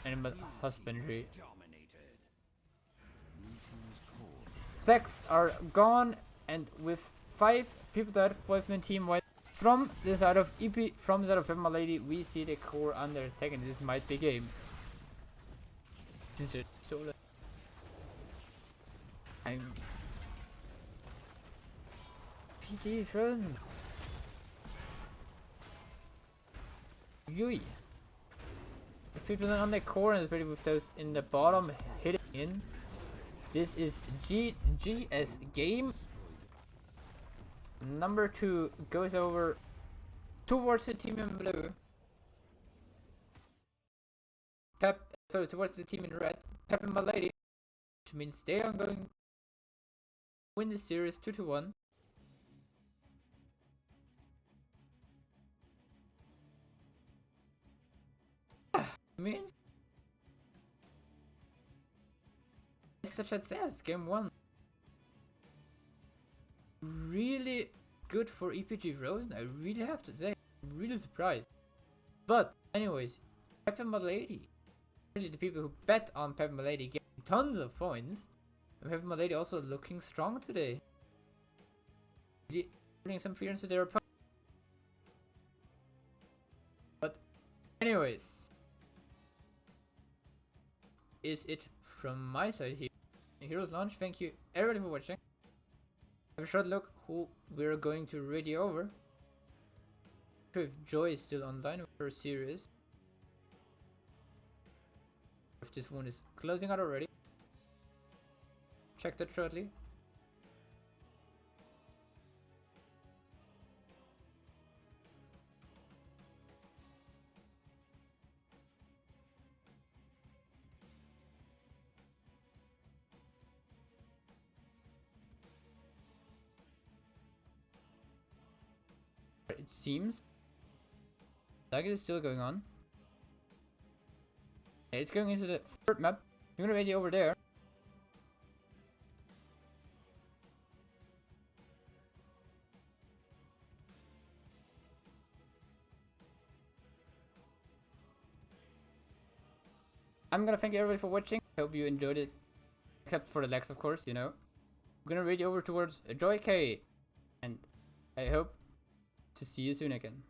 Animal husbandry. Sacks are gone, and with 5 people dead, 5-man team white. From the side of from the side of pepeMLADY, we see the core under attack, and this might be game. This is just stolen. I'm PG frozen. Yui. The people on the core, and especially with those in the bottom hitting in. This is GS game. Number 2 goes over towards the team in blue. Towards the team in red. pepeMLADY, which means they are going to win the series 2-1. I mean, such as says, game 1. Really good for EPG Frozen, I really have to say. I'm really surprised. But anyways, pepeMLADY, really the people who bet on pepeMLADY get tons of points. And pepeMLADY also looking strong today. Really putting some fear into their opponent. But anyways, is it from my side here. Heroes Launch, thank you everybody for watching. Have a short look who we're going to radio over. Not sure if Joy is still online with her series. If this one is closing out already. Check that shortly. It seems like it is still going on. Yeah, it's going into the third map. I'm gonna radio over there. I'm gonna thank everybody for watching. I hope you enjoyed it. Except for the lags, of course, you know. I'm gonna radio over towards Joy K. And I hope to see you soon again.